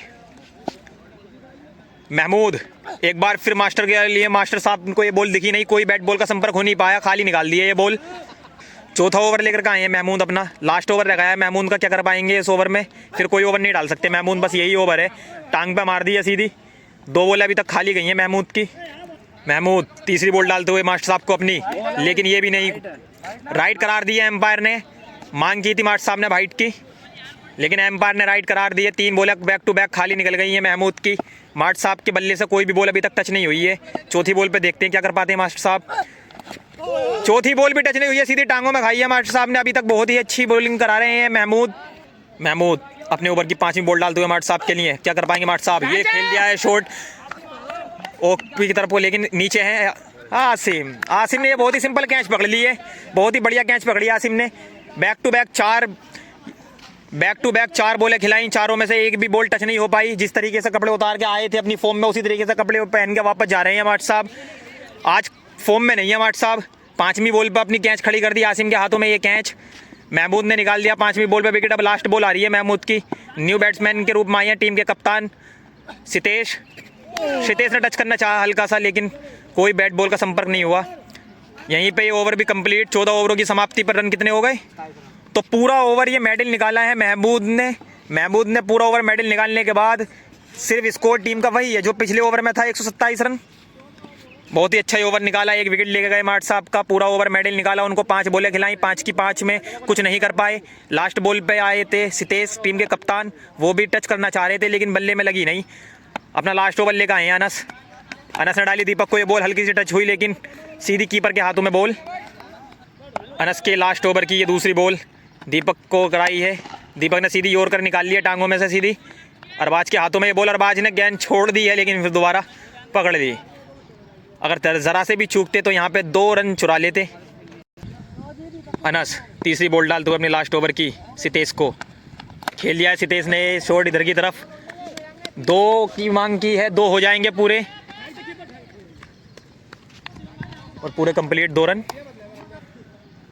महमूद एक बार फिर मास्टर के लिए, मास्टर साहब को ये बॉल दिखी नहीं, कोई बैट बॉल का संपर्क हो नहीं पाया, खाली निकाल दिया ये बॉल। चौथा ओवर लेकर के आए हैं महमूद, अपना लास्ट ओवर लगाया महमूद का। क्या कर पाएंगे इस ओवर में, फिर कोई ओवर नहीं डाल सकते महमूद, बस यही ओवर है। टांग पे मार दी है सीधी, 2 बॉल अभी तक खाली गई हैं महमूद की। महमूद तीसरी बॉल डालते हुए मास्टर साहब को अपनी, लेकिन ये भी नहीं, राइट करार दिया एम्पायर ने। मांग की थी मास्टर साहब ने वाइट की, लेकिन एम्पायर ने राइट करार दिए। 3 बॉल बैक टू बैक खाली निकल गई है महमूद की। मास्टर साहब के बल्ले से कोई भी बॉल अभी तक टच नहीं हुई है। चौथी बॉल पे देखते हैं क्या कर पाते हैं मास्टर साहब। चौथी बॉल भी टच नहीं हुई है, सीधी टांगों में खाई है मास्टर साहब ने। अभी तक बहुत ही अच्छी बॉलिंग करा रहे हैं महमूद अपने ओवर की 5वीं बॉल डालते हुए मास्टर साहब के लिए। क्या कर पाएंगे मास्टर साहब, ये खेल दिया है शॉट ओपी की तरफ, लेकिन नीचे है आसिम ने ये बहुत ही सिंपल कैच पकड़ ली है, बहुत ही बढ़िया कैच पकड़ी आसिम ने। बैक टू बैक 4 बॉलें खिलाई, चारों में से एक भी बॉल टच नहीं हो पाई। जिस तरीके से कपड़े उतार के आए थे अपनी फॉर्म में, उसी तरीके से कपड़े पहन के वापस जा रहे हैं मास्टर साहब। आज फॉर्म में नहीं है मास्टर साहब। 5वीं बॉल पर अपनी कैच खड़ी कर दी आसिम के हाथों में, ये कैच महमूद ने निकाल दिया 5वीं बॉल पे विकेट। अब लास्ट बॉल आ रही है महमूद की। न्यू बैट्समैन के रूप में आई है टीम के कप्तान सितेश ने टच करना चाहा हल्का सा, लेकिन कोई बैट बॉल का संपर्क नहीं हुआ। यहीं पे ये ओवर भी कंप्लीट। 14 ओवरों की समाप्ति पर रन कितने हो गए, तो पूरा ओवर ये मेडल निकाला है महमूद ने पूरा ओवर मेडल निकालने के बाद सिर्फ स्कोर टीम का वही है जो पिछले ओवर में था, 127 रन। बहुत ही अच्छा ओवर निकाला, 1 विकेट लेके गए मार्ट साहब का। पूरा ओवर मेडल निकाला, उनको 5 बॉलें खिलाई, 5 की 5 में कुछ नहीं कर पाए। लास्ट बॉल पे आए थे सितेश टीम के कप्तान, वो भी टच करना चाह रहे थे लेकिन बल्ले में लगी नहीं। अपना लास्ट ओवर लेकर आए हैं अनस ने डाली दीपक को, ये बॉल हल्की सी टच हुई लेकिन सीधी कीपर के हाथों में बॉल। अनस के लास्ट ओवर की ये दूसरी बॉल दीपक को कराई है। दीपक ने सीधी योर कर निकाल लिया टांगों में से सीधी। अरबाज के हाथों में ये बॉल, अरबाज ने गेंद छोड़ दी है लेकिन फिर दोबारा पकड़ ली। अगर ज़रा से भी चूकते तो यहाँ पे 2 रन चुरा लेते। अनस तीसरी बॉल डालते हुए अपने लास्ट ओवर की सितेश को खेल लिया है। सितेश ने शॉट इधर की तरफ, 2 की मांग की है, 2 हो जाएंगे पूरे और पूरे कंप्लीट 2 रन।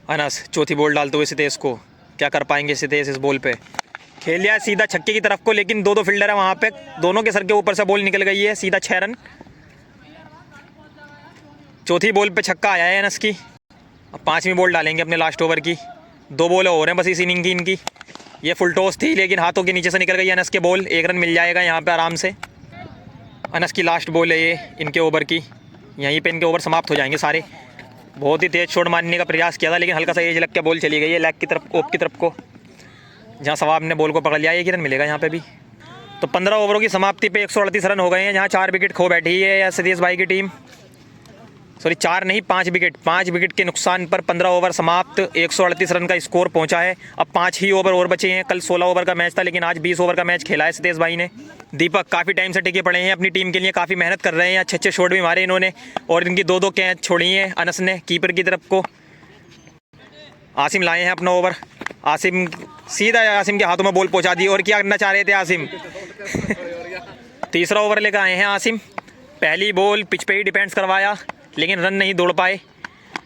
अनस चौथी बॉल डालते हुए सितेश को, क्या कर पाएंगे सितेश इस बॉल पे। खेल लिया सीधा छक्के की तरफ को, लेकिन 2 फील्डर है वहाँ पे, दोनों के सर के ऊपर से बॉल निकल गई है, सीधा 6 रन। चौथी बॉल पे छक्का आया है अनस की। अब 5वीं बॉल डालेंगे अपने लास्ट ओवर की। 2 बॉलें हो रहे हैं बस इस इनिंग की इनकी। ये फुल टॉस थी लेकिन हाथों के नीचे से निकल गई अनस के बॉल। 1 रन मिल जाएगा यहाँ पे आराम से। अनस की लास्ट बॉल है ये इनके ओवर की, यहीं पे इनके ओवर समाप्त हो जाएंगे सारे। बहुत ही तेज़ शॉट मारने का प्रयास किया था लेकिन हल्का सा एज लग के बॉल चली गई है लेग की तरफ, ओप की तरफ को, जहाँ सवाब ने बॉल को पकड़ लिया। 1 रन मिलेगा यहाँ पे भी। तो 15 ओवरों की समाप्ति पे 138 रन हो गए हैं, जहाँ 4 विकेट खो बैठी है सतीश भाई की टीम। सॉरी 4 नहीं 5 विकेट, 5 विकेट के नुकसान पर 15 ओवर समाप्त, 138 रन का स्कोर पहुंचा है। अब 5 ही ओवर और बचे हैं। कल 16 ओवर का मैच था लेकिन आज 20 ओवर का मैच खेला है सतीश भाई ने। दीपक काफ़ी टाइम से टिके पड़े हैं अपनी टीम के लिए, काफ़ी मेहनत कर रहे हैं, अच्छे शॉट भी मारे इन्होंने और इनकी 2 कैच छोड़ी हैं अनस ने कीपर की तरफ को। आसिम लाए हैं अपना ओवर, आसिम सीधा आसिम के हाथों में बॉल पहुँचा दी। और क्या करना चाह रहे थे आसिम तीसरा ओवर लेकर आए हैं आसिम। पहली बॉल पिच पे ही डिपेंड्स करवाया लेकिन रन नहीं दौड़ पाए।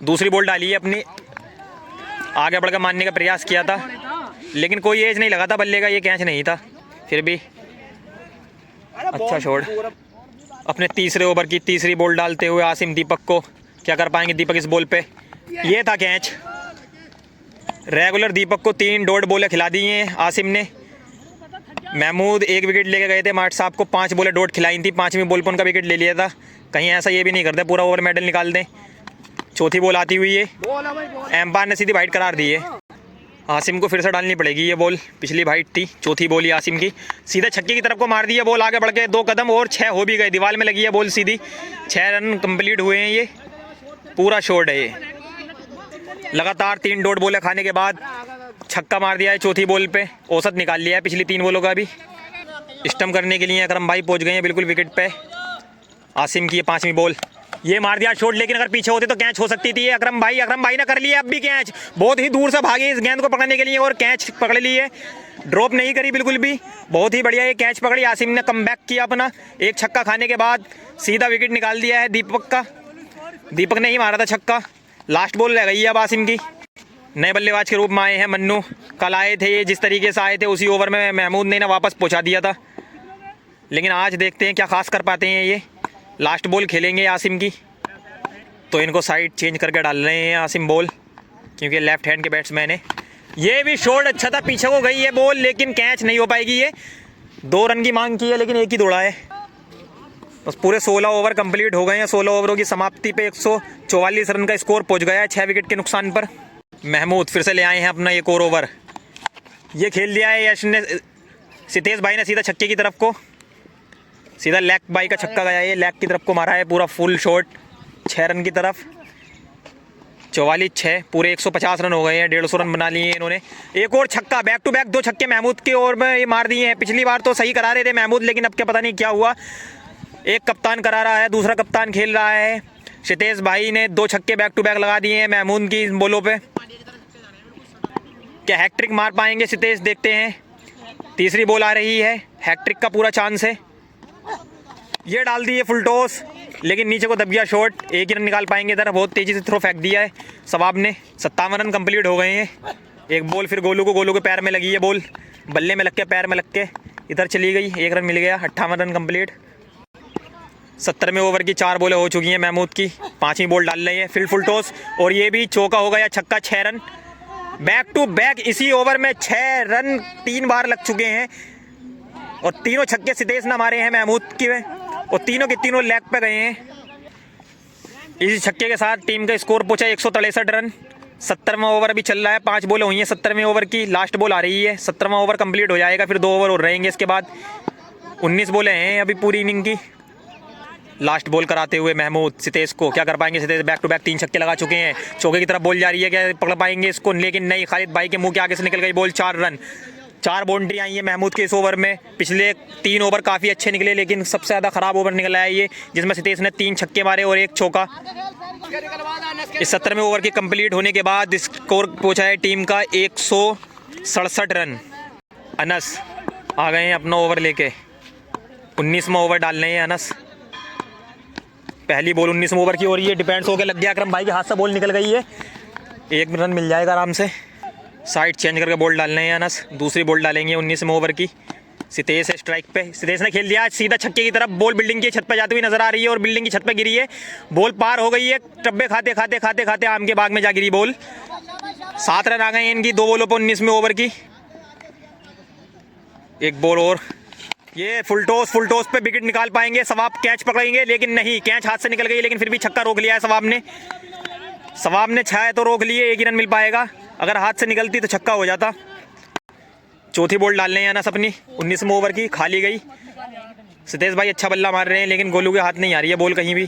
दूसरी बॉल डाली है अपनी, आगे बढ़कर मारने का प्रयास किया था लेकिन कोई एज नहीं लगा था बल्ले का, ये कैच नहीं था, फिर भी अच्छा शॉट। अपने तीसरे ओवर की तीसरी बॉल डालते हुए आसिम दीपक को, क्या कर पाएंगे दीपक इस बॉल पे। ये था कैच। रेगुलर दीपक को 3 डॉट बॉलें खिला दी हैं आसिम ने। महमूद 1 विकेट लेके गए थे, मार्ट साहब को 5 बॉलें डॉट खिलाई थी, 5वीं बॉल पर उनका विकेट ले लिया था। कहीं ऐसा ये भी नहीं करते पूरा ओवर मेडल निकाल दें। चौथी बॉल आती हुई है, एम्पायर ने सीधी वाइट करार दी है। आसिम को फिर से डालनी पड़ेगी ये बॉल, पिछली वाइट थी। चौथी बॉल ही आसिम की, सीधे छक्के की तरफ को मार दी है बॉल, आगे बढ़ के 2 कदम और 6 हो भी गए, दीवार में लगी है बॉल सीधी। 6 रन कंप्लीट हुए हैं, ये पूरा शॉट है। ये लगातार 3 डॉट बॉलें खाने के बाद छक्का मार दिया है चौथी बॉल पे, औसत निकाल लिया है पिछली 3 बॉलों का भी। स्टंप करने के लिए अकरम भाई पहुँच गए हैं बिल्कुल विकेट पे। आसिम की 5वीं बॉल, ये मार दिया शॉट, लेकिन अगर पीछे होते तो कैच हो सकती थी। अकरम भाई ने कर लिया अब भी कैच, बहुत ही दूर से भागे इस गेंद को पकड़ने के लिए और कैच पकड़ ली है, ड्रॉप नहीं करी बिल्कुल भी। बहुत ही बढ़िया ये कैच पकड़ी, आसिम ने कमबैक किया अपना। 1 छक्का खाने के बाद सीधा विकेट निकाल दिया है दीपक का। दीपक ने ही मारा था छक्का। लास्ट बॉल रह गई है अब आसिम की। नए बल्लेबाज के रूप में आए हैं मन्नू। कल आए थे ये, जिस तरीके से आए थे उसी ओवर में महमूद ने ना वापस पहुंचा दिया था, लेकिन आज देखते हैं क्या खास कर पाते हैं ये। लास्ट बॉल खेलेंगे आसिम की, तो इनको साइड चेंज करके डाल रहे हैं आसिम बॉल, क्योंकि लेफ्ट हैंड के बैट्समैन है। ये भी शॉट अच्छा था, पीछे को गई है बॉल, लेकिन कैच नहीं हो पाएगी। ये 2 रन की मांग की है, लेकिन एक ही दौड़ा है। बस पूरे 16 ओवर कंप्लीट हो गए हैं। 16 ओवरों की समाप्ति पे 144 रन का स्कोर पहुंच गया है 6 विकेट के नुकसान पर। महमूद फिर से ले आए हैं अपना एक और ओवर। ये खेल दिया है यश ने, सितेश भाई ने सीधा छक्के की तरफ को, सीधा लेग बाई का छक्का गया है, ये लेग की तरफ को मारा है पूरा फुल शॉट 6 रन की तरफ। 44-6 पूरे 150 रन हो गए हैं, 150 रन बना लिए हैं इन्होंने। एक और छक्का, बैक टू बैक 2 छक्के महमूद के ओवर में ये मार दिए हैं। पिछली बार तो सही करा रहे थे महमूद, लेकिन अब क्या पता नहीं क्या हुआ। एक कप्तान करा रहा है, दूसरा कप्तान खेल रहा है। सितेश भाई ने 2 छक्के बैक टू बैक लगा दिए हैं महमूद की बॉलों पे। क्या हैट्रिक मार पाएंगे सितेश, देखते हैं। तीसरी बॉल आ रही है, हैट्रिक का पूरा चांस है। ये डाल दी है फुल टॉस, लेकिन नीचे को दब गया शॉट। एक ही रन निकाल पाएंगे इधर, बहुत तेज़ी से थ्रो फेंक दिया है शबाब ने। 57 रन कंप्लीट हो गए हैं। एक बॉल फिर गोलू के पैर में लगी है बॉल, बल्ले में लग के पैर में लग के इधर चली गई। 1 रन मिल गया, 58 रन कंप्लीट। 70वें ओवर की 4 बॉलें हो चुकी हैं महमूद की, 5वीं बॉल डाल रही है। फिर फुल टॉस और ये भी चौका हो गया, छक्का। 6 रन बैक टू बैक इसी ओवर में 6 रन 3 बार लग चुके हैं, और तीनों छक्के सितेश ने मारे हैं महमूद की में, और तीनों के तीनों लेग पे गए हैं। इसी छक्के के साथ टीम का स्कोर पहुंचा 163 रन। 70वां ओवर अभी चल रहा है, 5 बॉलें हुई हैं 70वें ओवर की, लास्ट बॉल आ रही है। 17वां ओवर कंप्लीट हो जाएगा, फिर 2 ओवर और रहेंगे इसके बाद। 19 बॉलें हैं अभी पूरी इनिंग की। लास्ट बॉल कराते हुए महमूद सितेश को, क्या कर पाएंगे सितेश। बैक टू बैक 3 छक्के लगा चुके हैं, चौके की तरफ बॉल जा रही है, क्या पकड़ पाएंगे इसको, लेकिन नहीं। खालिद भाई के मुंह के आगे से निकल गई बॉल। 4 रन, 4 बाउंड्री आई है महमूद के इस ओवर में। पिछले 3 ओवर काफ़ी अच्छे निकले, लेकिन सबसे ज़्यादा ख़राब ओवर निकला है ये, जिसमें सितेश ने 3 छक्के मारे और 1 चौका। इस 17वें ओवर के कंप्लीट होने के बाद स्कोर पहुंचा है टीम का 167 रन। अनस आ गए हैं अपना ओवर लेके, 19वां ओवर डाल रहे हैं अनस। पहली बॉल 19वें ओवर की, और ये डिपेंड्स होकर लग गया अकरम भाई के हाथ से, बॉल निकल गई है। 1 रन मिल जाएगा आराम से। साइड चेंज करके बॉल डालने हैं अनस, दूसरी बॉल डालेंगे 19वें ओवर की। सितेश है स्ट्राइक पे, सितेश ने खेल दिया सीधा छक्के की तरफ। बॉल बिल्डिंग की छत पर जाती हुई नजर आ रही है, और बिल्डिंग की छत पे गिरी है। बॉल पार हो गई है, टब्बे खाते खाते खाते खाते आम के बाग में जा गिरी बॉल। 7 रन आ गए हैं इनकी 2 बॉलों पर 19वें ओवर की। एक बॉल और, ये फुल टॉस पे विकेट निकाल पाएंगे शबाब, कैच पकड़ेंगे, लेकिन नहीं, कैच हाथ से निकल गई, लेकिन फिर भी छक्का रोक लिया है शबाब ने छाया तो रोक लिए। 1 ही रन मिल पाएगा, अगर हाथ से निकलती तो छक्का हो जाता। चौथी बॉल डालने हैं अनस अपनी 19वें ओवर की, खाली गई। सितेश भाई अच्छा बल्ला मार रहे हैं, लेकिन गोलू के हाथ नहीं आ रही है बॉल कहीं भी।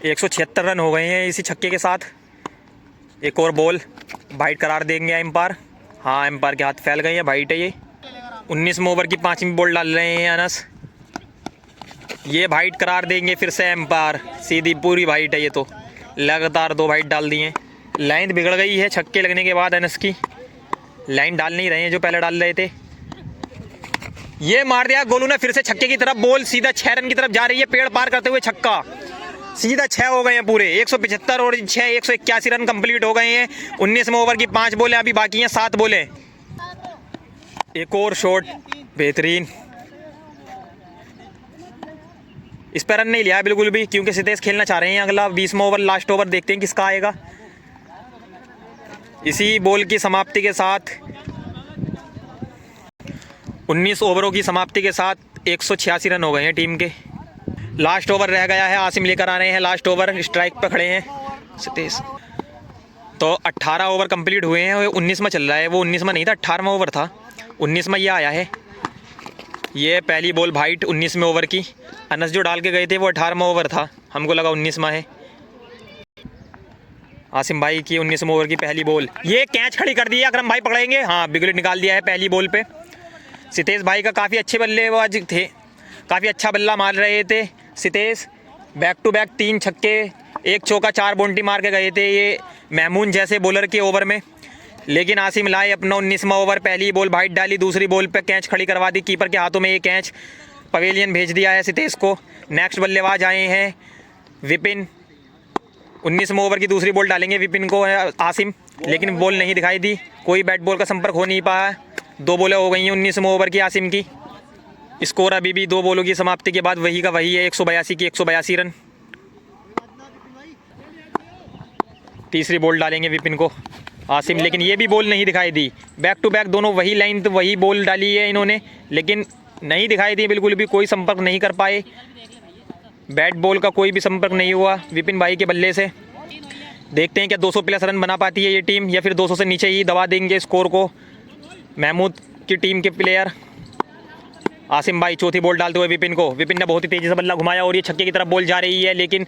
176 रन हो गए हैं इसी छक्के के साथ। एक और बॉल, वाइड करार देंगे एम्पायर। हाँ, एम्पायर के हाथ फैल गए हैं, वाइड है ये। 19वें ओवर की 5वीं बॉल डाल रहे हैं अनस, ये वाइड करार देंगे फिर से एम्पायर। सीधी पूरी वाइड है ये, तो लगातार 2 वाइड डाल दिए। लाइन बिगड़ गई है छक्के लगने के बाद अनस की, लाइन डाल नहीं रहे हैं जो पहले डाल रहे थे। ये मार दिया गोलू ने फिर से छक्के की तरफ, बॉल सीधा 6 रन की तरफ जा रही है, पेड़ पार करते हुए छक्का। सीधा 6 हो गए हैं पूरे, 175 और 6 181 रन कंप्लीट हो गए हैं। 19वें ओवर की 5 बॉलें अभी बाकी हैं, 7 बॉलें। एक और शॉट बेहतरीन, इस पर रन नहीं लिया बिल्कुल भी, क्योंकि सितेश खेलना चाह रहे हैं अगला 20वां ओवर, लास्ट ओवर। देखते हैं किसका आएगा। इसी बॉल की समाप्ति के साथ 19 ओवरों की समाप्ति के साथ 186 रन हो गए हैं टीम के। लास्ट ओवर रह गया है, आसिम लेकर आ रहे हैं लास्ट ओवर। स्ट्राइक पर खड़े हैं सितेश। तो 18 ओवर कंप्लीट हुए हैं, 19वां चल रहा है। वो 19वां नहीं था, 18वां ओवर था, 19वां ये आया है। ये पहली बॉल वाइट 19वें ओवर की। अनस जो डाल के गए थे वो 18वां ओवर था, हमको लगा 19वां है। आसिम भाई की 19वें ओवर की पहली बॉल, ये कैच खड़ी कर दी है, अकरम भाई पकड़ेंगे। हाँ, विकेट निकाल दिया है पहली बॉल पे। सितेश भाई का काफ़ी अच्छे बल्लेबाज थे, काफ़ी अच्छा बल्ला मार रहे थे सितेश। बैक टू बैक 3 छक्के, 1 चौका, 4 बाउंड्री मार के गए थे ये महमूद जैसे बॉलर के ओवर में। लेकिन आसिम लाए अपना 19वां ओवर, पहली बॉल वाइड डाली, दूसरी बॉल पे कैच खड़ी करवा दी कीपर के हाथों में। ये कैच पवेलियन भेज दिया है सितेश को। नेक्स्ट बल्लेबाज आए हैं विपिन। 19वें ओवर की दूसरी बॉल डालेंगे विपिन को आसिम, लेकिन बॉल नहीं दिखाई दी, कोई बैट बॉल का संपर्क हो नहीं पाया। 2 बॉलें हो गई हैं 19वें ओवर की आसिम की। स्कोर अभी भी 2 बॉलों की समाप्ति के बाद वही का वही है, 182 की 182 रन। तीसरी बॉल डालेंगे विपिन को आसिम, लेकिन ये भी बॉल नहीं दिखाई दी। बैक टू बैक दोनों वही लाइन तो वही बॉल डाली है इन्होंने, लेकिन नहीं दिखाई दी, बिल्कुल भी कोई संपर्क नहीं कर पाए। बैट बॉल का कोई भी संपर्क नहीं हुआ विपिन भाई के बल्ले से। देखते हैं क्या 200 प्लस रन बना पाती है ये टीम या फिर 200 से नीचे ही दबा देंगे स्कोर को महमूद की टीम के प्लेयर। आसिम भाई चौथी बॉल डालते हुए विपिन को, विपिन ने बहुत ही तेज़ी से बल्ला घुमाया और ये छक्के की तरफ बॉल जा रही है, लेकिन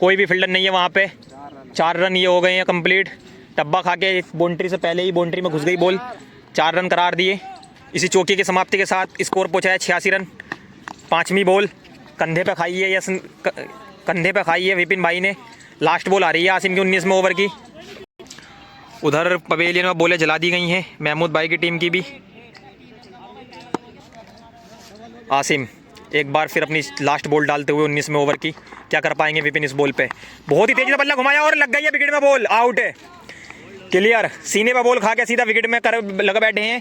कोई भी फील्डर नहीं है वहाँ पे। 4 रन ये हो गए हैं कंप्लीट। टब्बा खा के बाउंड्री से पहले ही बाउंड्री में घुस गई बॉल, 4 रन करार दिए। इसी चौके की समाप्ति के साथ स्कोर पहुँचा है 86 रन। 5वीं बॉल कंधे पे खाई है, कंधे पे खाई है विपिन भाई ने। लास्ट बॉल आ रही है आसिम की 19वें ओवर की। उधर पवेलियन में बॉलें जला दी गई हैं महमूद भाई की टीम की भी। आसिम एक बार फिर अपनी लास्ट बॉल डालते हुए 19वें ओवर की, क्या कर पाएंगे विपिन इस बॉल पे। बहुत ही तेजी से बल्ला घुमाया और लग गई है विकेट में बॉल, आउट है, क्लियर। सीने पर बॉल खा के सीधा विकेट में लगा बैठे हैं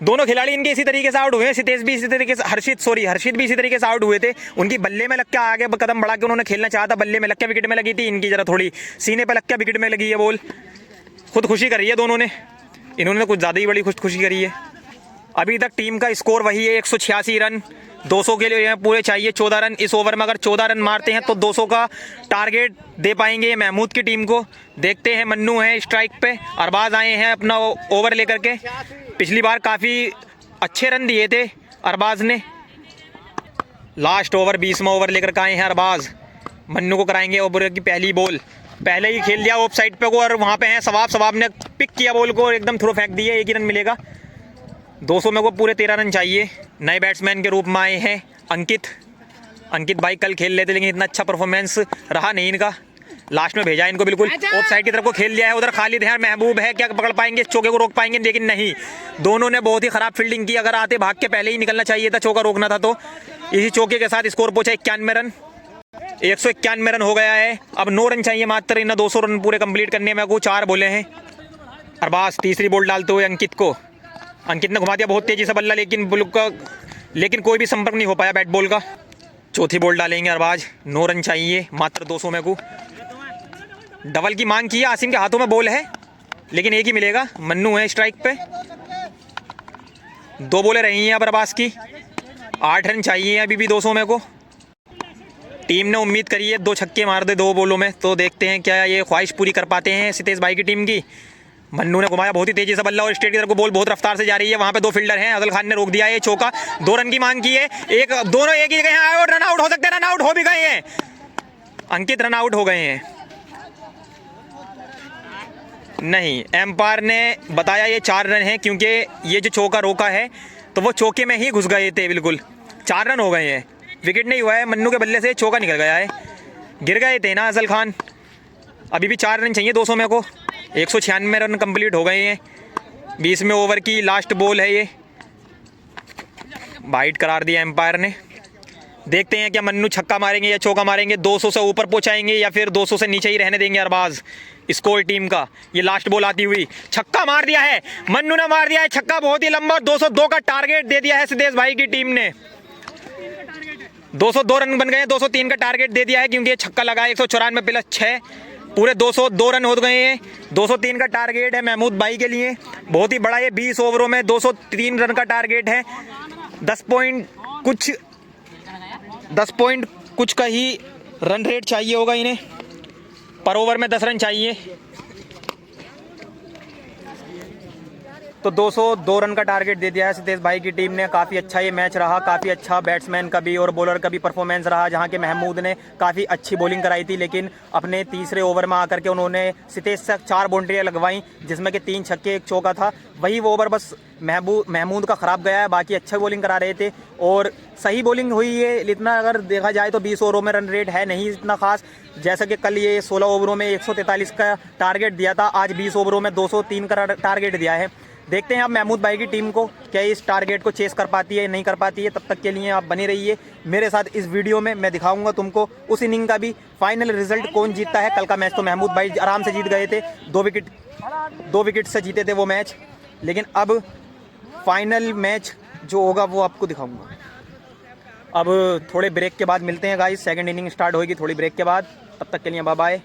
दोनों खिलाड़ी। इनके इसी तरीके से आउट हुए हैं, सितेश भी इसी तरीके से, हर्षित भी इसी तरीके से आउट हुए थे। उनकी बल्ले में लग के आगे कदम बढ़ा के उन्होंने खेलना चाहा था, बल्ले में लग के विकेट में लगी थी, इनकी जरा थोड़ी सीने पर लग के विकेट में लगी है बॉल। खुदकुशी करी है दोनों ने, इन्होंने कुछ ज़्यादा ही बड़ी खुदकुशी करी है। अभी तक टीम का स्कोर वही है 186 रन। 200 के लिए पूरे चाहिए 14 रन। इस ओवर में अगर 14 रन मारते हैं तो 200 का टारगेट दे पाएंगे महमूद की टीम को। देखते हैं, मन्नू है स्ट्राइक पे, अरबाज आए हैं अपना ओवर लेकर के। पिछली बार काफ़ी अच्छे रन दिए थे अरबाज ने। लास्ट ओवर 20वां ओवर लेकर के आए हैं अरबाज। मन्नू को कराएंगे ओवर की पहली बॉल, पहले ही खेल दिया ऑफ साइड पे को और वहाँ पे हैं सवाब ने पिक किया बॉल को और एकदम थ्रो फेंक दिया, 1 ही रन मिलेगा। 200 में को पूरे 13 रन चाहिए। नए बैट्समैन के रूप में आए हैं अंकित भाई। कल खेल लेते लेकिन इतना अच्छा परफॉर्मेंस रहा नहीं इनका, लास्ट में भेजा इनको बिल्कुल ऑफ साइड की तरफ को खेल दिया है। उधर खालिद है, महबूब है, क्या पकड़ पाएंगे, चौके को रोक पाएंगे, लेकिन नहीं, दोनों ने बहुत ही खराब फील्डिंग की। अगर आते भाग के पहले ही निकलना चाहिए था, चौका रोकना था। तो इसी चौके के साथ स्कोर पहुंचा 91 रन। 191 रन हो गया है। अब 9 रन चाहिए मात्र इन 200 रन पूरे कंप्लीट करने में को। 4 बोले हैं। अरबाज तीसरी बॉल डालते हुए अंकित को, अंकित ने घुमा दिया बहुत तेजी से बल्ला, लेकिन कोई भी संपर्क नहीं हो पाया बैट बॉल का। चौथी बॉल डालेंगे अरबाज। 9 रन चाहिए मात्र 200 में को। डबल की मांग की है, आसिम के हाथों में बॉल है लेकिन एक ही मिलेगा। मन्नू है स्ट्राइक पे। 2 बॉलें रही हैं अब अरबाज की। 8 रन चाहिए अभी भी 200 में को। टीम ने उम्मीद करी है 2 छक्के मार दे 2 बॉलों में, तो देखते हैं क्या ये ख्वाहिश पूरी कर पाते हैं सितेश भाई की टीम की। मन्नू ने घुमाया बहुत ही तेजी से बल्ला और स्ट्रेट की तरफ को बॉल बहुत रफ्तार से जा रही है। वहाँ पे 2 फील्डर हैं, अदल खान ने रोक दिया है, चौका। 2 रन की मांग की है, दोनों एक ही गए हैं और रन आउट हो सकते हैं, रन आउट हो भी गए हैं। अंकित रन आउट हो गए हैं। नहीं, एम्पायर ने बताया ये 4 रन है, क्योंकि ये जो चौका रोका है तो वो चौके में ही घुस गए थे बिल्कुल। 4 रन हो गए हैं, विकेट नहीं हुआ है। मन्नू के बल्ले से चौका निकल गया है, गिर गए थे ना अजल खान। अभी भी 4 रन चाहिए 200 में को। 196 रन कंप्लीट हो गए हैं। 20वें ओवर की लास्ट बॉल है ये, बाइट करार दिया एम्पायर ने। देखते हैं क्या मन्नू छक्का मारेंगे या चौका मारेंगे, 200 से ऊपर पहुंचाएंगे या फिर 200 से नीचे ही रहने देंगे अरबाज स्कोर टीम का। ये लास्ट बॉल आती हुई, छक्का मार दिया है मन्नू ने, मार दिया है छक्का बहुत ही लंबा। 202 का टारगेट दे दिया है सितेश भाई की टीम ने। 202 रन बन गए, 203 का टारगेट दे दिया है क्योंकि ये छक्का लगा है। 194 प्लस 6 पूरे 202 रन हो गए हैं। 203 का टारगेट है महमूद भाई के लिए, बहुत ही बड़ा। ये 20 ओवरों में 203 रन का टारगेट है। 10 पॉइंट कुछ का ही रन रेट चाहिए होगा इन्हें, पर ओवर में 10 रन चाहिए। तो 202 रन का टारगेट दे दिया है सितेश भाई की टीम ने। काफ़ी अच्छा ये मैच रहा, काफ़ी अच्छा बैट्समैन का भी और बॉलर का भी परफॉर्मेंस रहा, जहां के महमूद ने काफ़ी अच्छी बॉलिंग कराई थी, लेकिन अपने तीसरे ओवर में आकर के उन्होंने सितेश से 4 बाउंड्रियाँ लगवाई, जिसमें कि 3 छक्के 1 चौका था। वही वो ओवर बस महमूद का ख़राब गया है, बाकी अच्छा बॉलिंग करा रहे थे और सही बॉलिंग हुई है। इतना अगर देखा जाए तो 20 ओवरों में रन रेट है नहीं इतना खास, जैसा कि कल ये 16 ओवरों में 143 का टारगेट दिया था, आज 20 ओवरों में 203 का टारगेट दिया है। देखते हैं आप महमूद भाई की टीम को क्या इस टारगेट को चेस कर पाती है नहीं कर पाती है। तब तक के लिए आप बने रहिए मेरे साथ इस वीडियो में। मैं दिखाऊंगा तुमको उस इनिंग का भी फाइनल रिजल्ट कौन जीतता है। कल का मैच तो महमूद भाई आराम से जीत गए थे, 2 विकेट से जीते थे वो मैच। लेकिन अब फाइनल मैच जो होगा वो आपको दिखाऊंगा। अब थोड़े ब्रेक के बाद मिलते हैं गाइस, सेकंड इनिंग स्टार्ट होगी थोड़ी ब्रेक के बाद। तब तक के लिए बाय बाय।